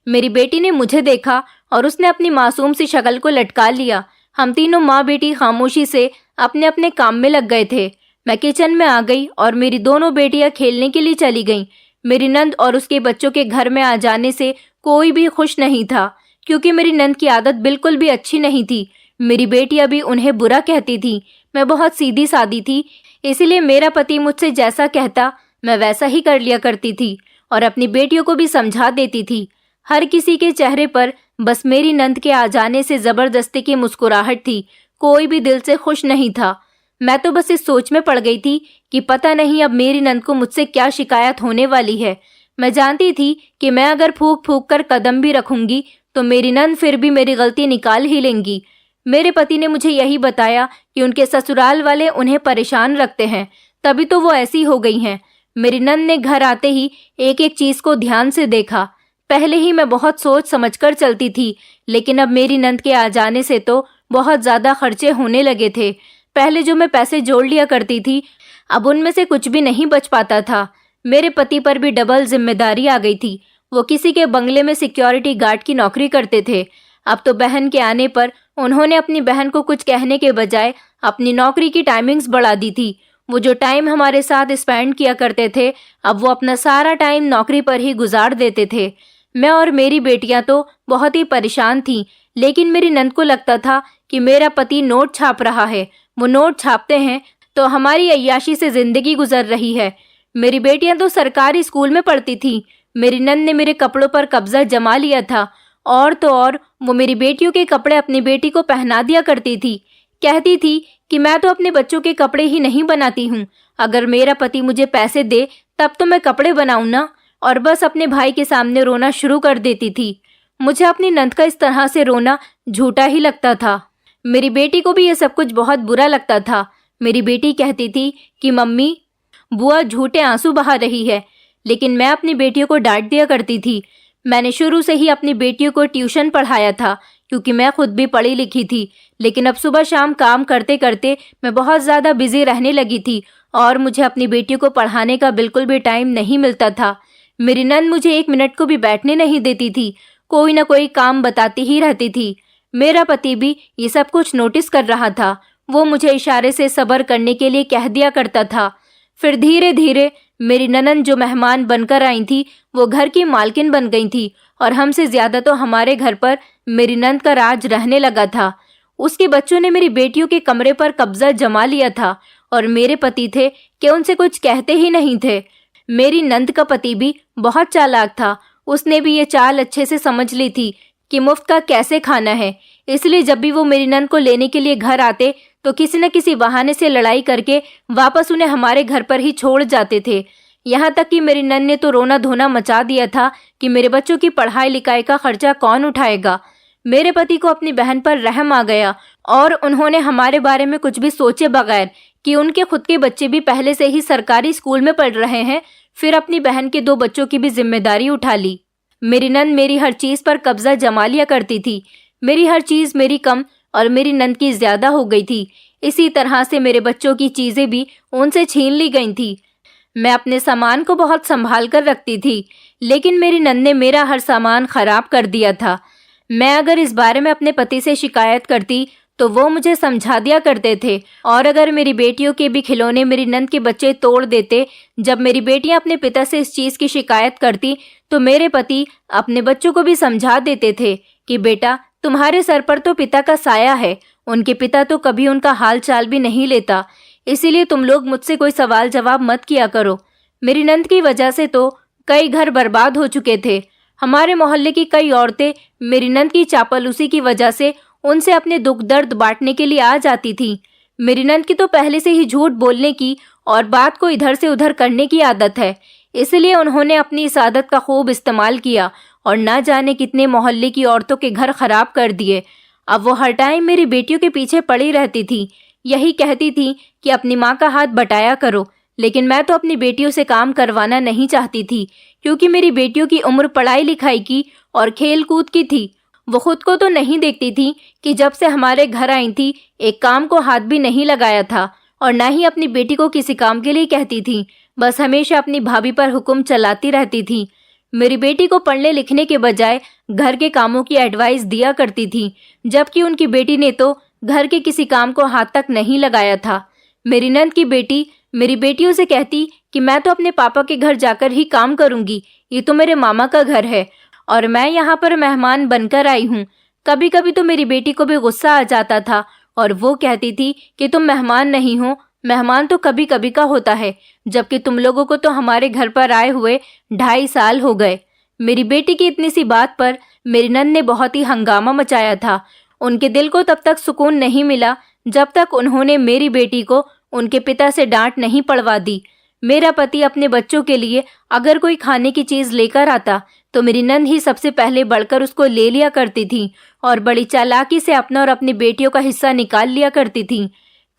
मेरी बेटी ने मुझे देखा और उसने अपनी मासूम सी शक्ल को लटका लिया। हम तीनों माँ बेटी खामोशी से अपने अपने काम में लग गए थे। मैं किचन में आ गई और मेरी दोनों बेटियां खेलने के लिए चली गईं। मेरी नंद और उसके बच्चों के घर में आ जाने से कोई भी खुश नहीं था, क्योंकि मेरी नंद की आदत बिल्कुल भी अच्छी नहीं थी। मेरी बेटियां भी उन्हें बुरा कहती थी। मैं बहुत सीधी सादी थी, इसलिए मेरा पति मुझसे जैसा कहता मैं वैसा ही कर लिया करती थी और अपनी बेटियों को भी समझा देती थी। हर किसी के चेहरे पर बस मेरी नंद के आ जाने से जबरदस्ती की मुस्कुराहट थी। कोई भी दिल से खुश नहीं था। मैं तो बस इस सोच में पड़ गई थी कि पता नहीं अब मेरी नंद को मुझसे क्या शिकायत होने वाली है। मैं जानती थी कि मैं अगर फूंक फूंक कर कदम भी रखूंगी तो मेरी नंद फिर भी मेरी गलती निकाल ही लेंगी। मेरे पति ने मुझे यही बताया कि उनके ससुराल वाले उन्हें परेशान रखते हैं, तभी तो वो ऐसी हो गई हैं। मेरी नंद ने घर आते ही एक एक चीज को ध्यान से देखा। पहले ही मैं बहुत सोच समझकर चलती थी, लेकिन अब मेरी नंद के आ जाने से तो बहुत ज्यादा खर्चे होने लगे थे। पहले जो मैं पैसे जोड़ लिया करती थी, अब उनमें से कुछ भी नहीं बच पाता था। मेरे पति पर भी डबल जिम्मेदारी आ गई थी। वो किसी के बंगले में सिक्योरिटी गार्ड की नौकरी करते थे। अब तो बहन के आने पर उन्होंने अपनी बहन को कुछ कहने के बजाय अपनी नौकरी की टाइमिंग्स बढ़ा दी थी। वो जो टाइम हमारे साथ स्पेंड किया करते थे, अब वो अपना सारा टाइम नौकरी पर ही गुजार देते थे। मैं और मेरी बेटियां तो बहुत ही परेशान थीं, लेकिन मेरी नंद को लगता था कि मेरा पति नोट छाप रहा है। वो नोट छापते हैं तो हमारी अय्याशी से जिंदगी गुजर रही है। मेरी बेटियां तो सरकारी स्कूल में पढ़ती थीं। मेरी नंद ने मेरे कपड़ों पर कब्जा जमा लिया था, और तो और वो मेरी बेटियों के कपड़े अपनी बेटी को पहना दिया करती थी। कहती थी कि मैं तो अपने बच्चों के कपड़े ही नहीं बनाती हूँ, अगर मेरा पति मुझे पैसे दे तब तो मैं कपड़े बनाऊं ना, और बस अपने भाई के सामने रोना शुरू कर देती थी। मुझे अपनी नंद का इस तरह से रोना झूठा ही लगता था। मेरी बेटी को भी ये सब कुछ बहुत बुरा लगता था। मेरी बेटी कहती थी कि मम्मी, बुआ झूठे आंसू बहा रही है। लेकिन मैं अपनी बेटियों को डांट दिया करती थी। मैंने शुरू से ही अपनी बेटियों को ट्यूशन पढ़ाया था, क्योंकि मैं खुद भी पढ़ी लिखी थी। लेकिन अब सुबह शाम काम करते करते मैं बहुत ज़्यादा बिजी रहने लगी थी और मुझे अपनी बेटियों को पढ़ाने का बिल्कुल भी टाइम नहीं मिलता था। मेरी नंद मुझे 1 मिनट को भी बैठने नहीं देती थी, कोई ना कोई काम बताती ही रहती थी। मेरा पति भी ये सब कुछ नोटिस कर रहा था। वो मुझे इशारे से सब्र करने के लिए कह दिया करता था। फिर धीरे धीरे मेरी ननंद जो मेहमान बनकर आई थी, वो घर की मालकिन बन गई थी और हमसे ज्यादा तो हमारे घर पर मेरी नंद का राज रहने लगा था। उसके बच्चों ने मेरी बेटियों के कमरे पर कब्जा जमा लिया था और मेरे पति थे कि उनसे कुछ कहते ही नहीं थे। मेरी नंद का पति भी बहुत चालाक था। उसने भी ये चाल अच्छे से समझ ली थी कि मुफ्त का कैसे खाना है। इसलिए जब भी वो मेरी नंद को लेने के लिए घर आते तो किसी न किसी बहाने से लड़ाई करके वापस उन्हें हमारे घर पर ही छोड़ जाते थे। यहाँ तक कि मेरी नंद ने तो रोना धोना मचा दिया था कि मेरे बच्चों की पढ़ाई लिखाई का खर्चा कौन उठाएगा। मेरे पति को अपनी बहन पर रहम आ गया और उन्होंने हमारे बारे में कुछ भी सोचे बगैर कि उनके खुद के बच्चे भी पहले से ही सरकारी स्कूल में पढ़ रहे हैं, फिर अपनी बहन के 2 बच्चों की भी जिम्मेदारी उठा ली। मेरी नंद मेरी हर चीज पर कब्जा जमा लिया करती थी। मेरी हर चीज मेरी कम और मेरी नंद की ज्यादा हो गई थी। इसी तरह से मेरे बच्चों की चीजें भी उनसे छीन ली गई थी। मैं अपने सामान को बहुत संभाल कर रखती थी, लेकिन मेरी नंद ने मेरा हर सामान खराब कर दिया था। मैं अगर इस बारे में अपने पति से शिकायत करती तो वो मुझे समझा दिया करते थे, और अगर मेरी बेटियों के भी खिलौने मेरी नंद के बच्चे तोड़ देते, जब मेरी बेटियां अपने पिता से इस चीज की शिकायत करती तो मेरे पति अपने बच्चों को भी समझा देते थे कि बेटा, तुम्हारे सर पर तो पिता का साया है, उनके पिता तो कभी उनका हाल चाल भी नहीं लेता, इसीलिए तुम लोग मुझसे कोई सवाल जवाब मत किया करो। मेरी नंद की वजह से तो कई घर बर्बाद हो चुके थे। हमारे मोहल्ले की कई औरतें मेरी नंद की चापलूसी की वजह से उनसे अपने दुख दर्द बांटने के लिए आ जाती थीं। मेरी नंद की तो पहले से ही झूठ बोलने की और बात को इधर से उधर करने की आदत है, इसलिए उन्होंने अपनी इस आदत का खूब इस्तेमाल किया और ना जाने कितने मोहल्ले की औरतों के घर खराब कर दिए। अब वो हर टाइम मेरी बेटियों के पीछे पड़ी रहती थी, यही कहती थी कि अपनी माँ का हाथ बटाया करो। लेकिन मैं तो अपनी बेटियों से काम करवाना नहीं चाहती थी, क्योंकि मेरी बेटियों की उम्र पढ़ाई लिखाई की और खेल कूद की थी। वो खुद को तो नहीं देखती थी कि जब से हमारे घर आई थी एक काम को हाथ भी नहीं लगाया था, और ना ही अपनी बेटी को किसी काम के लिए कहती थी। बस हमेशा अपनी भाभी पर हुक्म चलाती रहती थी। मेरी बेटी को पढ़ने लिखने के बजाय घर के कामों की एडवाइस दिया करती थी, जबकि उनकी बेटी ने तो घर के किसी काम को हाथ तक नहीं लगाया था। मेरी नंद की बेटी मेरी बेटियों से कहती कि मैं तो अपने पापा के घर जाकर ही काम करूंगी, ये तो मेरे मामा का घर है और मैं यहाँ पर मेहमान बनकर आई हूँ। कभी कभी तो मेरी बेटी को भी गुस्सा आ जाता था और वो कहती थी कि तुम मेहमान नहीं हो, मेहमान तो कभी कभी का होता है, जबकि तुम लोगों को तो हमारे घर पर आए हुए 2.5 साल हो गए। मेरी बेटी की इतनी सी बात पर मेरी नंद ने बहुत ही हंगामा मचाया था। उनके दिल को तब तक सुकून नहीं मिला जब तक उन्होंने मेरी बेटी को उनके पिता से डांट नहीं पड़वा दी। मेरा पति अपने बच्चों के लिए अगर कोई खाने की चीज लेकर आता तो मेरी नंद ही सबसे पहले बढ़कर उसको ले लिया करती थी और बड़ी चालाकी से अपना और अपनी बेटियों का हिस्सा निकाल लिया करती थी।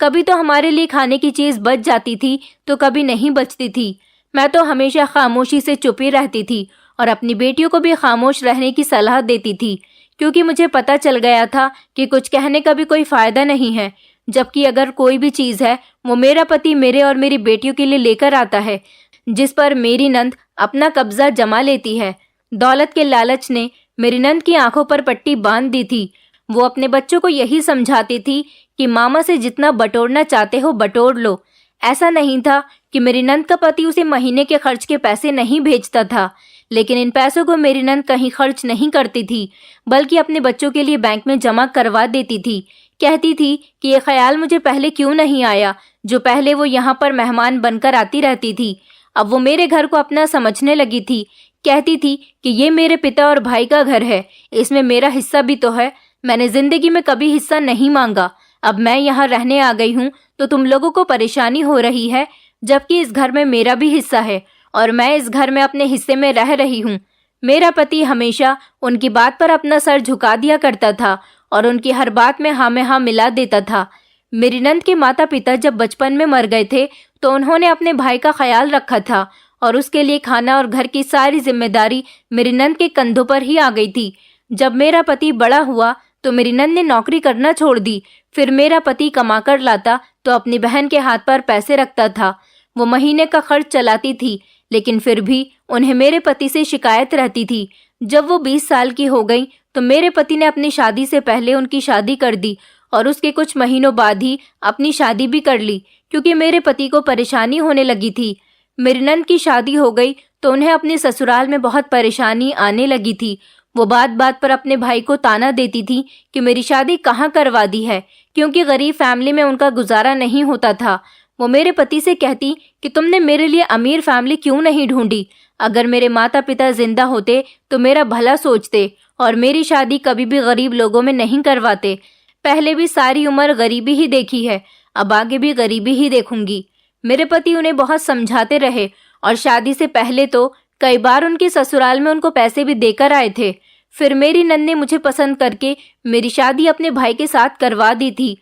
कभी तो हमारे लिए खाने की चीज बच जाती थी तो कभी नहीं बचती थी। मैं तो हमेशा खामोशी से चुपी रहती थी और अपनी बेटियों को भी खामोश रहने की सलाह देती थी, क्योंकि मुझे पता चल गया था कि कुछ कहने का भी कोई फायदा नहीं है। जबकि अगर कोई भी चीज है वो मेरा पति मेरे और मेरी बेटियों के लिए लेकर आता है, जिस पर मेरी नंद अपना कब्जा जमा लेती है। दौलत के लालच ने मेरी नंद की आंखों पर पट्टी बांध दी थी। वो अपने बच्चों को यही समझाती थी कि मामा से जितना बटोरना चाहते हो बटोर लो। ऐसा नहीं था कि मेरी नंद का पति उसे महीने के खर्च के पैसे नहीं भेजता था, लेकिन इन पैसों को मेरी नंद कहीं खर्च नहीं करती थी, बल्कि अपने बच्चों के लिए बैंक में जमा करवा देती थी। कहती थी कि ये ख्याल मुझे पहले क्यों नहीं आया, जो पहले वो यहाँ पर मेहमान बनकर आती रहती थी। अब वो मेरे घर को अपना समझने लगी थी। कहती थी कि ये मेरे पिता और भाई का घर है, इसमें मेरा हिस्सा भी तो है। मैंने जिंदगी में कभी हिस्सा नहीं मांगा। अब मैं यहाँ रहने आ गई हूँ तो तुम लोगों को परेशानी हो रही है, जबकि इस घर में मेरा भी हिस्सा है और मैं इस घर में अपने हिस्से में रह रही हूँ। मेरा पति हमेशा उनकी बात पर अपना सर झुका दिया करता था और उनकी हर बात में हाँ में हाँ मिला देता था। मेरी नंद के माता पिता जब बचपन में मर गए थे तो उन्होंने अपने भाई का ख्याल रखा था और उसके लिए खाना और घर की सारी जिम्मेदारी मेरी नंद के कंधों पर ही आ गई थी। जब मेरा पति बड़ा हुआ तो मेरी नंद ने नौकरी करना छोड़ दी। फिर मेरा पति कमा कर लाता तो अपनी बहन के हाथ पर पैसे रखता था। वो महीने का खर्च चलाती थी, लेकिन फिर भी उन्हें मेरे पति से शिकायत रहती थी। जब वो 20 साल की हो गई तो मेरे पति ने अपनी शादी से पहले उनकी शादी कर दी और उसके कुछ महीनों बाद ही अपनी शादी भी कर ली, क्योंकि मेरे पति को परेशानी होने लगी थी। मेरी नंद की शादी हो गई तो उन्हें अपने ससुराल में बहुत परेशानी आने लगी थी। वो बात बात पर अपने भाई को ताना देती थी कि मेरी शादी कहाँ करवा दी है, क्योंकि गरीब फैमिली में उनका गुजारा नहीं होता था। वो मेरे पति से कहती कि तुमने मेरे लिए अमीर फैमिली क्यों नहीं ढूंढी। अगर मेरे माता पिता जिंदा होते तो मेरा भला सोचते और मेरी शादी कभी भी गरीब लोगों में नहीं करवाते। पहले भी सारी उम्र गरीबी ही देखी है, अब आगे भी गरीबी ही देखूंगी। मेरे पति उन्हें बहुत समझाते रहे और शादी से पहले तो कई बार उनके ससुराल में उनको पैसे भी देकर आए थे। फिर मेरी नंद ने मुझे पसंद करके मेरी शादी अपने भाई के साथ करवा दी थी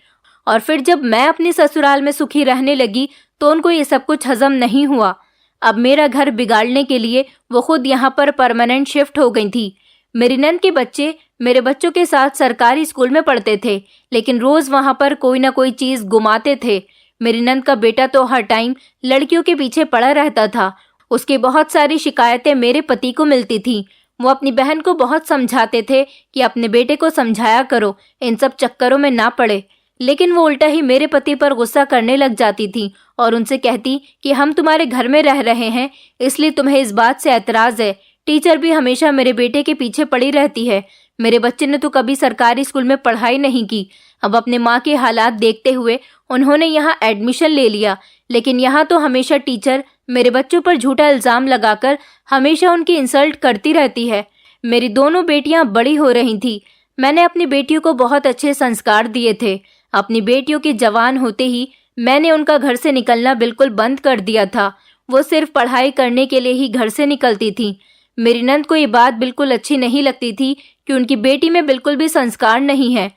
और फिर जब मैं अपने ससुराल में सुखी रहने लगी तो उनको ये सब कुछ हजम नहीं हुआ। अब मेरा घर बिगाड़ने के लिए वो खुद यहाँ पर परमानेंट शिफ्ट हो गई थी। मेरी नंद के बच्चे मेरे बच्चों के साथ सरकारी स्कूल में पढ़ते थे, लेकिन रोज वहाँ पर कोई ना कोई चीज गुमाते थे। मेरी नंद का बेटा तो हर टाइम लड़कियों के पीछे पड़ा रहता था। उसकी बहुत सारी शिकायतें मेरे पति को मिलती थी। वो अपनी बहन को बहुत समझाते थे कि अपने बेटे को समझाया करो, इन सब चक्करों में ना पड़े, लेकिन वो उल्टा ही मेरे पति पर गुस्सा करने लग जाती थी और उनसे कहती कि हम तुम्हारे घर में रह रहे हैं, इसलिए तुम्हें इस बात से ऐतराज है। टीचर भी हमेशा मेरे बेटे के पीछे पड़ी रहती है। मेरे बच्चे ने तो कभी सरकारी स्कूल में पढ़ाई नहीं की। अब अपने माँ के हालात देखते हुए उन्होंने यहाँ एडमिशन ले लिया, लेकिन यहाँ तो हमेशा टीचर मेरे बच्चों पर झूठा इल्जाम लगाकर हमेशा उनकी इंसल्ट करती रहती है। मेरी दोनों बेटियां बड़ी हो रही थी। मैंने अपनी बेटियों को बहुत अच्छे संस्कार दिए थे। अपनी बेटियों के जवान होते ही मैंने उनका घर से निकलना बिल्कुल बंद कर दिया था। वो सिर्फ पढ़ाई करने के लिए ही घर से निकलती थी। मेरी नंद को ये बात बिल्कुल अच्छी नहीं लगती थी कि उनकी बेटी में बिल्कुल भी संस्कार नहीं है।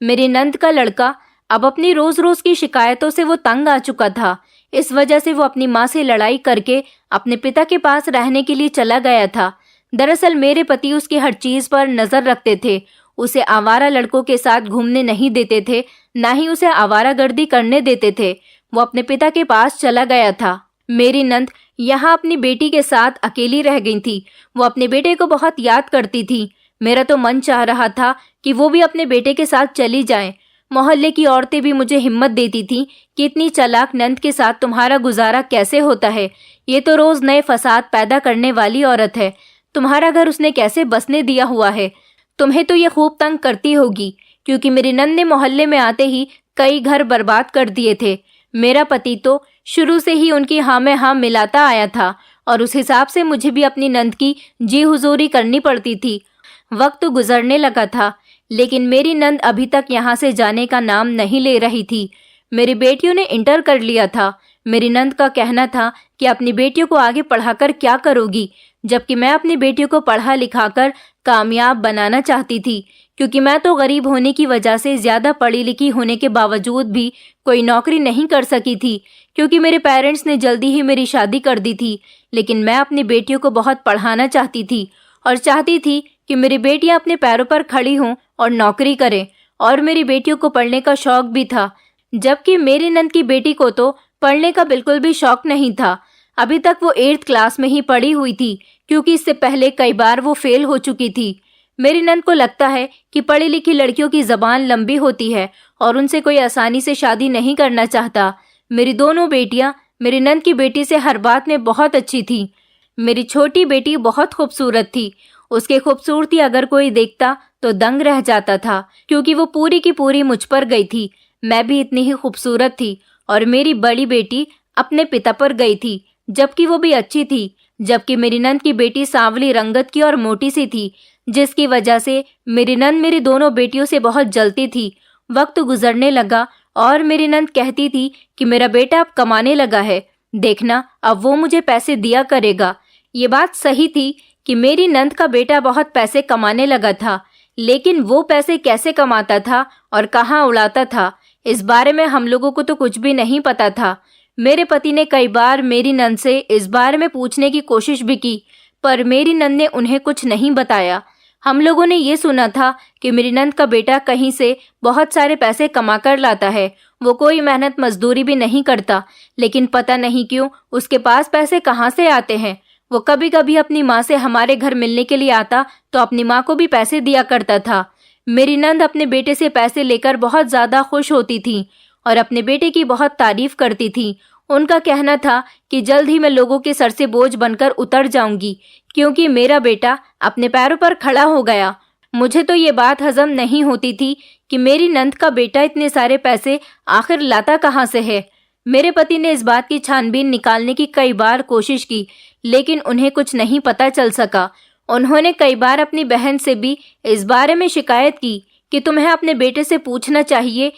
मेरी नंद का लड़का अब अपनी रोज रोज की शिकायतों से वो तंग आ चुका था। इस वजह से वो अपनी माँ से लड़ाई करके अपने पिता के पास रहने के लिए चला गया था। दरअसल मेरे पति उसकी हर चीज पर नजर रखते थे। उसे आवारा लड़कों के साथ घूमने नहीं देते थे, ना ही उसे आवारागर्दी करने देते थे। वो अपने पिता के पास चला गया था। मेरी नंद यहाँ अपनी बेटी के साथ अकेली रह गई थी। वो अपने बेटे को बहुत याद करती थी। मेरा तो मन चाह रहा था कि वो भी अपने बेटे के साथ चली जाए। मोहल्ले की औरतें भी मुझे हिम्मत देती थी कि इतनी चालाक नंद के साथ तुम्हारा गुजारा कैसे होता है, ये तो रोज नए फसाद पैदा करने वाली औरत है। तुम्हारा घर उसने कैसे बसने दिया हुआ है, तुम्हें तो ये खूब तंग करती होगी। क्योंकि मेरी नंद ने मोहल्ले में आते ही कई घर बर्बाद कर दिए थे। मेरा पति तो शुरू से ही उनकी हाँ में हाँ मिलाता आया था और उस हिसाब से मुझे भी अपनी नंद की जी हुजूरी करनी पड़ती थी। वक्त गुजरने लगा था, लेकिन मेरी नंद अभी तक यहाँ से जाने का नाम नहीं ले रही थी। मेरी बेटियों ने इंटर कर लिया था। मेरी नंद का कहना था कि अपनी बेटियों को आगे पढ़ाकर क्या करोगी, जबकि मैं अपनी बेटियों को पढ़ा लिखाकर कामयाब बनाना चाहती थी। क्योंकि मैं तो गरीब होने की वजह से ज्यादा पढ़ी लिखी होने के बावजूद भी कोई नौकरी नहीं कर सकी थी, क्योंकि मेरे पेरेंट्स ने जल्दी ही मेरी शादी कर दी थी। लेकिन मैं अपनी बेटियों को बहुत पढ़ाना चाहती थी और चाहती थी कि मेरी बेटियां अपने पैरों पर खड़ी हों और नौकरी करें। और मेरी बेटियों को पढ़ने का शौक भी था, जबकि मेरी नंद की बेटी को तो पढ़ने का बिल्कुल भी शौक नहीं था। अभी तक वो 8th क्लास में ही पढ़ी हुई थी, क्योंकि इससे पहले कई बार वो फेल हो चुकी थी। मेरी नंद को लगता है कि पढ़ी लिखी लड़कियों की जबान लंबी होती है और उनसे कोई आसानी से शादी नहीं करना चाहता। मेरी दोनों बेटियां मेरी नंद की बेटी से हर बात में बहुत अच्छी थी। मेरी छोटी बेटी बहुत खूबसूरत थी। उसकी खूबसूरती अगर कोई देखता तो दंग रह जाता था, क्योंकि वो पूरी की पूरी मुझ पर गई थी। मैं भी इतनी ही खूबसूरत थी। और मेरी बड़ी बेटी अपने पिता पर गई थी, जबकि वो भी अच्छी थी। जबकि मेरी नंद की बेटी सांवली रंगत की और मोटी सी थी, जिसकी वजह से मेरी नंद मेरी दोनों बेटियों से बहुत जलती थी। वक्त गुजरने लगा और मेरी नंद कहती थी कि मेरा बेटा अब कमाने लगा है, देखना अब वो मुझे पैसे दिया करेगा। ये बात सही थी कि मेरी नंद का बेटा बहुत पैसे कमाने लगा था, लेकिन वो पैसे कैसे कमाता था और कहाँ उड़ाता था, इस बारे में हम लोगों को तो कुछ भी नहीं पता था। मेरे पति ने कई बार मेरी नंद से इस बारे में पूछने की कोशिश भी की, पर मेरी नंद ने उन्हें कुछ नहीं बताया। हम लोगों ने ये सुना था कि मेरी नंद का बेटा कहीं से बहुत सारे पैसे कमा कर लाता है। वो कोई मेहनत मजदूरी भी नहीं करता, लेकिन पता नहीं क्यों उसके पास पैसे कहाँ से आते हैं। वो कभी कभी अपनी माँ से हमारे घर मिलने के लिए आता तो अपनी माँ को भी पैसे दिया करता था। मेरी नंद अपने बेटे से पैसे लेकर बहुत ज़्यादा खुश होती थी और अपने बेटे की बहुत तारीफ करती थी। उनका कहना था कि जल्द ही मैं लोगों के सर से बोझ बनकर उतर जाऊंगी, क्योंकि मेरा बेटा अपने पैरों पर खड़ा हो गया। मुझे तो ये बात हजम नहीं होती थी कि मेरी नंद का बेटा इतने सारे पैसे आखिर लाता कहाँ से है। मेरे पति ने इस बात की छानबीन निकालने की कई बार कोशिश की, लेकिन उन्हें कुछ नहीं पता चल सका। उन्होंने कई बार अपनी बहन से भी इस बारे में शिकायत की कि तुम्हें अपने बेटे से पूछना चाहिए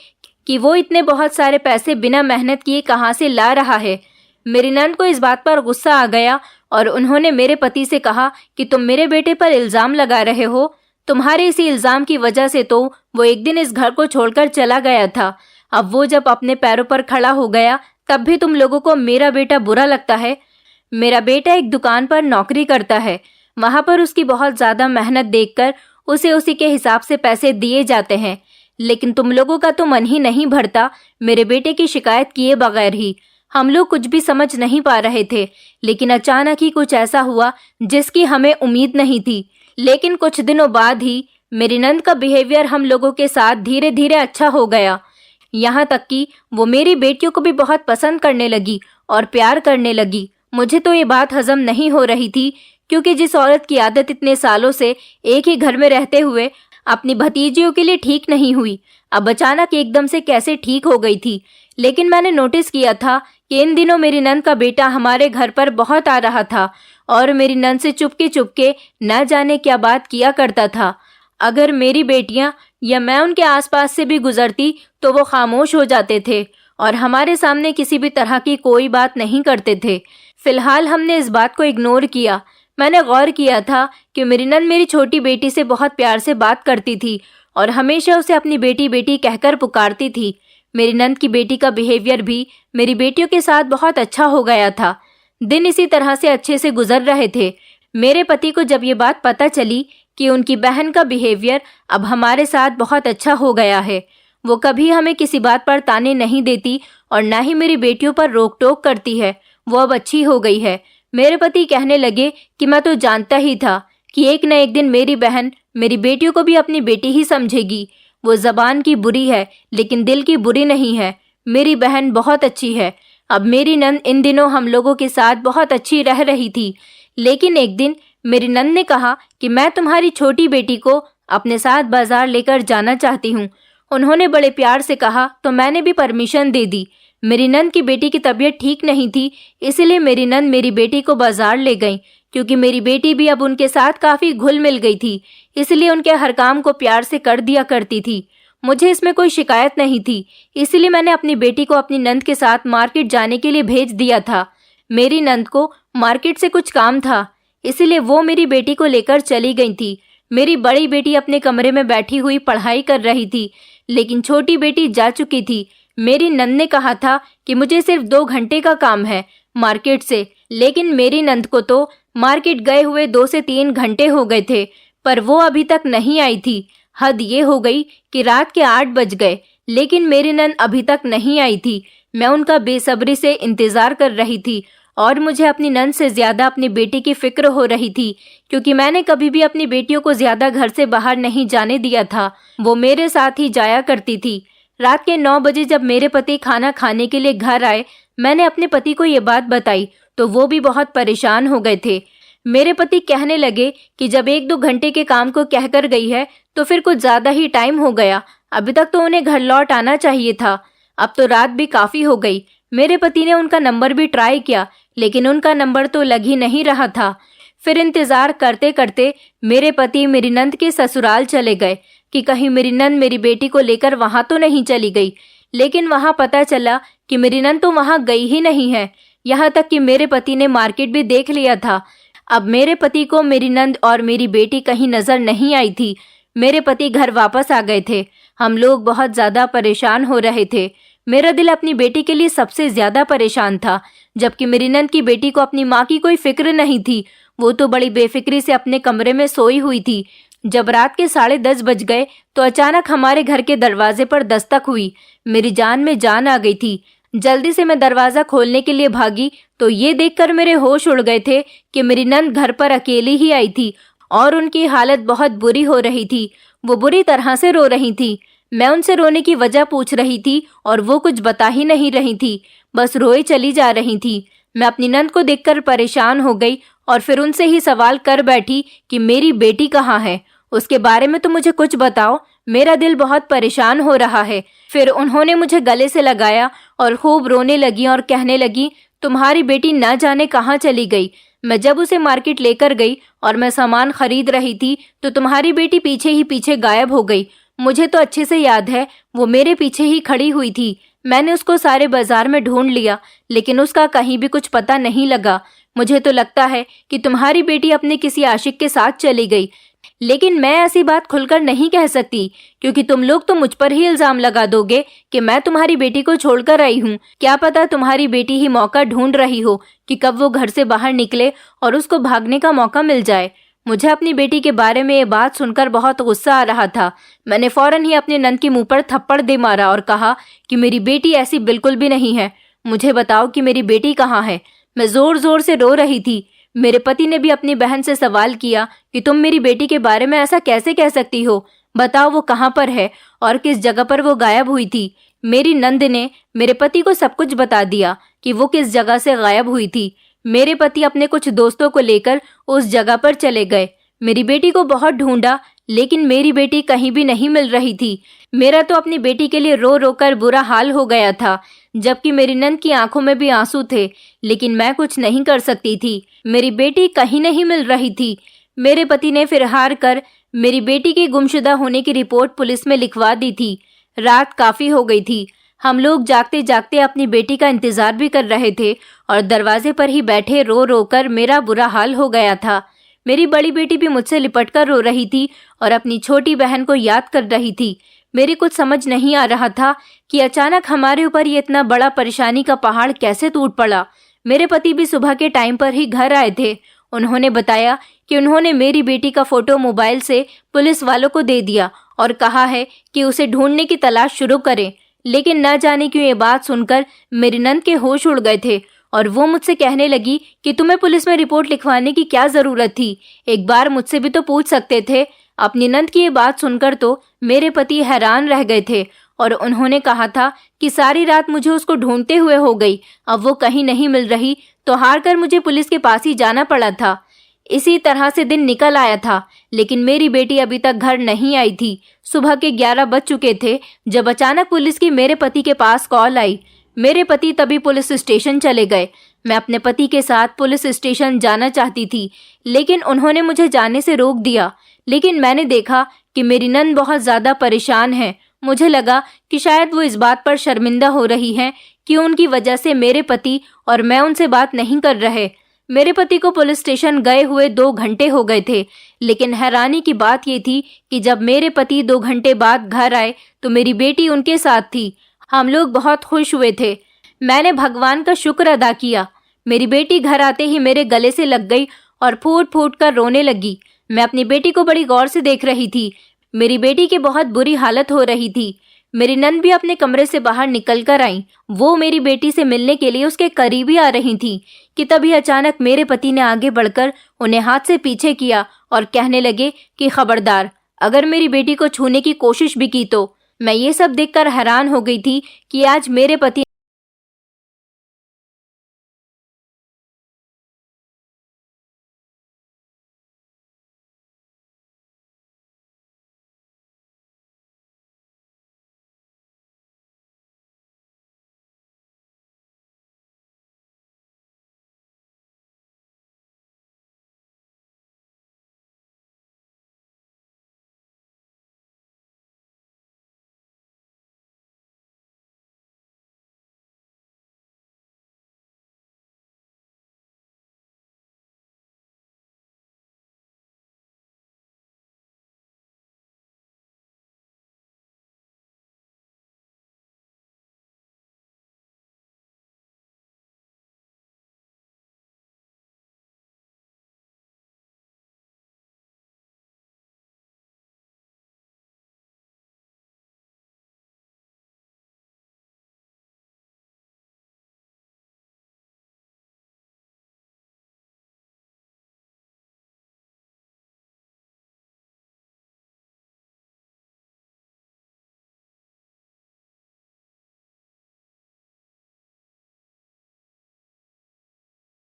कि वो इतने बहुत सारे पैसे बिना मेहनत किए कहाँ से ला रहा है। मेरी नंद को इस बात पर गुस्सा आ गया और उन्होंने मेरे पति से कहा कि तुम मेरे बेटे पर इल्ज़ाम लगा रहे हो। तुम्हारे इसी इल्ज़ाम की वजह से तो वो एक दिन इस घर को छोड़कर चला गया था। अब वो जब अपने पैरों पर खड़ा हो गया तब भी तुम लोगों को मेरा बेटा बुरा लगता है। मेरा बेटा एक दुकान पर नौकरी करता है। वहाँ पर उसकी बहुत ज़्यादा मेहनत देखकर उसे उसी के हिसाब से पैसे दिए जाते हैं, लेकिन तुम लोगों का तो मन ही नहीं भरता मेरे बेटे की शिकायत किए बगैर ही। हम लोग कुछ भी समझ नहीं पा रहे थे, लेकिन अचानक ही कुछ ऐसा हुआ जिसकी हमें उम्मीद नहीं थी। लेकिन कुछ दिनों बाद ही मेरी नंद का बिहेवियर हम लोगों के साथ धीरे धीरे अच्छा हो गया। यहाँ तक कि वो मेरी बेटियों को भी बहुत पसंद करने लगी और प्यार करने लगी। मुझे तो ये बात हजम नहीं हो रही थी, क्योंकि जिस औरत की आदत इतने सालों से एक ही घर में रहते हुए अपनी भतीजियों के लिए ठीक नहीं हुई, अब अचानक एकदम से कैसे ठीक हो गई थी। लेकिन मैंने नोटिस किया था कि इन दिनों मेरी नंद का बेटा हमारे घर पर बहुत आ रहा था और मेरी नंद से चुपके चुपके न जाने क्या बात किया करता था। अगर मेरी बेटियां या मैं उनके आसपास से भी गुजरती तो वो खामोश हो जाते थे और हमारे सामने किसी भी तरह की कोई बात नहीं करते थे। फिलहाल हमने इस बात को इग्नोर किया। मैंने गौर किया था कि मेरी नंद मेरी छोटी बेटी से बहुत प्यार से बात करती थी और हमेशा उसे अपनी बेटी बेटी कहकर पुकारती थी। मेरी नंद की बेटी का बिहेवियर भी मेरी बेटियों के साथ बहुत अच्छा हो गया था। दिन इसी तरह से अच्छे से गुजर रहे थे। मेरे पति को जब ये बात पता चली कि उनकी बहन का बिहेवियर अब हमारे साथ बहुत अच्छा हो गया है, वो कभी हमें किसी बात पर ताने नहीं देती और ना ही मेरी बेटियों पर रोक टोक करती है, वो अब अच्छी हो गई है। मेरे पति कहने लगे कि मैं तो जानता ही था कि एक न एक दिन मेरी बहन मेरी बेटियों को भी अपनी बेटी ही समझेगी। वो जबान की बुरी है लेकिन दिल की बुरी नहीं है। मेरी बहन बहुत अच्छी है। अब मेरी नंद इन दिनों हम लोगों के साथ बहुत अच्छी रह रही थी, लेकिन एक दिन मेरी नंद ने कहा कि मैं तुम्हारी छोटी बेटी को अपने साथ बाजार लेकर जाना चाहती हूँ। उन्होंने बड़े प्यार से कहा तो मैंने भी परमिशन दे दी। मेरी नंद की बेटी की तबीयत ठीक नहीं थी, इसलिए मेरी नंद मेरी बेटी को बाजार ले गई। क्योंकि मेरी बेटी भी अब उनके साथ काफ़ी घुल मिल गई थी, इसलिए उनके हर काम को प्यार से कर दिया करती थी। मुझे इसमें कोई शिकायत नहीं थी, इसलिए मैंने अपनी बेटी को अपनी नंद के साथ मार्केट जाने के लिए भेज दिया था। मेरी नंद को मार्केट से कुछ काम था, इसलिए वो मेरी बेटी को लेकर चली गई थी। मेरी बड़ी बेटी अपने कमरे में बैठी हुई पढ़ाई कर रही थी, लेकिन छोटी बेटी जा चुकी थी। मेरी नंद ने कहा था कि मुझे सिर्फ 2 घंटे का काम है मार्केट से, लेकिन मेरी नंद को तो मार्केट गए हुए 2 से 3 घंटे हो गए थे, पर वो अभी तक नहीं आई थी। हद ये हो गई कि रात के 8 बज गए, लेकिन मेरी नंद अभी तक नहीं आई थी। मैं उनका बेसब्री से इंतज़ार कर रही थी और मुझे अपनी नंद से ज़्यादा अपनी बेटी की फिक्र हो रही थी, क्योंकि मैंने कभी भी अपनी बेटियों को ज़्यादा घर से बाहर नहीं जाने दिया था। वो मेरे साथ ही जाया करती थी। रात के 9 बजे जब मेरे पति खाना खाने के लिए घर आए, मैंने अपने पति को ये बात बताई तो वो भी बहुत परेशान हो गए थे। मेरे पति कहने लगे कि जब 1-2 घंटे के काम को कहकर गई है तो फिर कुछ ज़्यादा ही टाइम हो गया, अभी तक तो उन्हें घर लौट आना चाहिए था। अब तो रात भी काफ़ी हो गई। मेरे पति ने उनका नंबर भी ट्राई किया, लेकिन उनका नंबर तो लग ही नहीं रहा था। फिर इंतज़ार करते करते मेरे पति मेरी नंद के ससुराल चले गए कि कहीं मेरी नंद मेरी बेटी को लेकर वहाँ तो नहीं चली गई, लेकिन वहाँ पता चला कि मेरी नंद तो वहाँ गई ही नहीं है। यहाँ तक कि मेरे पति ने मार्केट भी देख लिया था। अब मेरे पति को मेरी नंद और मेरी बेटी कहीं नज़र नहीं आई थी। मेरे पति घर वापस आ गए थे। हम लोग बहुत ज़्यादा परेशान हो रहे थे। मेरा दिल अपनी बेटी के लिए सबसे ज्यादा परेशान था, जबकि मेरी नंद की बेटी को अपनी माँ की कोई फिक्र नहीं थी। वो तो बड़ी बेफिक्री से अपने कमरे में सोई हुई थी। जब रात के 10:30 बज गए तो अचानक हमारे घर के दरवाजे पर दस्तक हुई। मेरी जान में जान आ गई थी। जल्दी से मैं दरवाजा खोलने के लिए भागी तो ये देखकर मेरे होश उड़ गए थे कि मेरी नंद घर पर अकेली ही आई थी और उनकी हालत बहुत बुरी हो रही थी। वो बुरी तरह से रो रही थी। मैं उनसे रोने की वजह पूछ रही थी और वो कुछ बता ही नहीं रही थी, बस रोए चली जा रही थी। मैं अपनी नंद को देखकर परेशान हो गई और फिर उनसे ही सवाल कर बैठी कि मेरी बेटी कहाँ है, उसके बारे में तो मुझे कुछ बताओ, मेरा दिल बहुत परेशान हो रहा है। फिर उन्होंने मुझे गले से लगाया और खूब रोने लगी और कहने लगी, तुम्हारी बेटी न जाने कहाँ चली गई। मैं जब उसे मार्केट लेकर गई और मैं सामान खरीद रही थी तो तुम्हारी बेटी पीछे ही पीछे गायब हो गई। मुझे तो अच्छे से याद है, वो मेरे पीछे ही खड़ी हुई थी। मैंने उसको सारे बाजार में ढूंढ लिया लेकिन उसका कहीं भी कुछ पता नहीं लगा। मुझे तो लगता है कि तुम्हारी बेटी अपने किसी आशिक के साथ चली गई, लेकिन मैं ऐसी बात खुलकर नहीं कह सकती क्योंकि तुम लोग तो मुझ पर ही इल्जाम लगा दोगे कि मैं तुम्हारी बेटी को छोड़कर आई हूँ। क्या पता तुम्हारी बेटी ही मौका ढूंढ रही हो कि कब वो घर से बाहर निकले और उसको भागने का मौका मिल जाए। मुझे अपनी बेटी के बारे में ये बात सुनकर बहुत गुस्सा आ रहा था। मैंने फौरन ही अपने नंद के मुंह पर थप्पड़ दे मारा और कहा कि मेरी बेटी ऐसी बिल्कुल भी नहीं है। मुझे बताओ कि मेरी बेटी कहाँ है। मैं जोर जोर से रो रही थी। मेरे पति ने भी अपनी बहन से सवाल किया कि तुम मेरी बेटी के बारे में ऐसा कैसे कह सकती हो, बताओ वो कहाँ पर है और किस जगह पर वो गायब हुई थी। मेरी नंद ने मेरे पति को सब कुछ बता दिया कि वो किस जगह से गायब हुई थी। मेरे पति अपने कुछ दोस्तों को लेकर उस जगह पर चले गए। मेरी बेटी को बहुत ढूंढा लेकिन मेरी बेटी कहीं भी नहीं मिल रही थी। मेरा तो अपनी बेटी के लिए रो रो कर बुरा हाल हो गया था, जबकि मेरी नंद की आंखों में भी आंसू थे, लेकिन मैं कुछ नहीं कर सकती थी। मेरी बेटी कहीं नहीं मिल रही थी। मेरे पति ने फिर हार कर मेरी बेटी के गुमशुदा होने की रिपोर्ट पुलिस में लिखवा दी थी। रात काफी हो गई थी। हम लोग जागते जागते अपनी बेटी का इंतजार भी कर रहे थे और दरवाजे पर ही बैठे रो रो कर मेरा बुरा हाल हो गया था। मेरी बड़ी बेटी भी मुझसे लिपट कर रो रही थी और अपनी छोटी बहन को याद कर रही थी। मेरी कुछ समझ नहीं आ रहा था कि अचानक हमारे ऊपर ये इतना बड़ा परेशानी का पहाड़ कैसे टूट पड़ा। मेरे पति भी सुबह के टाइम पर ही घर आए थे। उन्होंने बताया कि उन्होंने मेरी बेटी का फोटो मोबाइल से पुलिस वालों को दे दिया और कहा है कि उसे ढूंढने की तलाश शुरू करें। लेकिन न जाने क्यों ये बात सुनकर मेरी नंद के होश उड़ गए थे और वो मुझसे कहने लगी कि तुम्हें पुलिस में रिपोर्ट लिखवाने की क्या जरूरत थी, एक बार मुझसे भी तो पूछ सकते थे। अपनी नंद की ये बात सुनकर तो मेरे पति हैरान रह गए थे और उन्होंने कहा था कि सारी रात मुझे उसको ढूंढते हुए हो गई, अब वो कहीं नहीं मिल रही तो हार कर मुझे पुलिस के पास ही जाना पड़ा था। इसी तरह से दिन निकल आया था, लेकिन मेरी बेटी अभी तक घर नहीं आई थी। सुबह के 11 बज चुके थे जब अचानक पुलिस की मेरे पति के पास कॉल आई। मेरे पति तभी पुलिस स्टेशन चले गए। मैं अपने पति के साथ पुलिस स्टेशन जाना चाहती थी, लेकिन उन्होंने मुझे जाने से रोक दिया। लेकिन मैंने देखा कि मेरी नंद बहुत ज्यादा परेशान है। मुझे लगा कि शायद वो इस बात पर शर्मिंदा हो रही हैं कि उनकी वजह से मेरे पति और मैं उनसे बात नहीं कर रहे। मेरे पति को पुलिस स्टेशन गए हुए 2 घंटे हो गए थे, लेकिन हैरानी की बात ये थी कि जब मेरे पति 2 घंटे बाद घर आए तो मेरी बेटी उनके साथ थी। हम लोग बहुत खुश हुए थे। मैंने भगवान का शुक्र अदा किया। मेरी बेटी घर आते ही मेरे गले से लग गई और फूट फूट कर रोने लगी। मैं अपनी बेटी को बड़ी गौर से देख रही थी। मेरी बेटी की बहुत बुरी हालत हो रही थी। मेरी नंद भी अपने कमरे से बाहर निकल कर आई। वो मेरी बेटी से मिलने के लिए उसके करीब ही आ रही थी कि तभी अचानक मेरे पति ने आगे बढ़कर उन्हें हाथ से पीछे किया और कहने लगे कि खबरदार, अगर मेरी बेटी को छूने की कोशिश भी की तो। मैं ये सब देखकर हैरान हो गई थी कि आज मेरे पति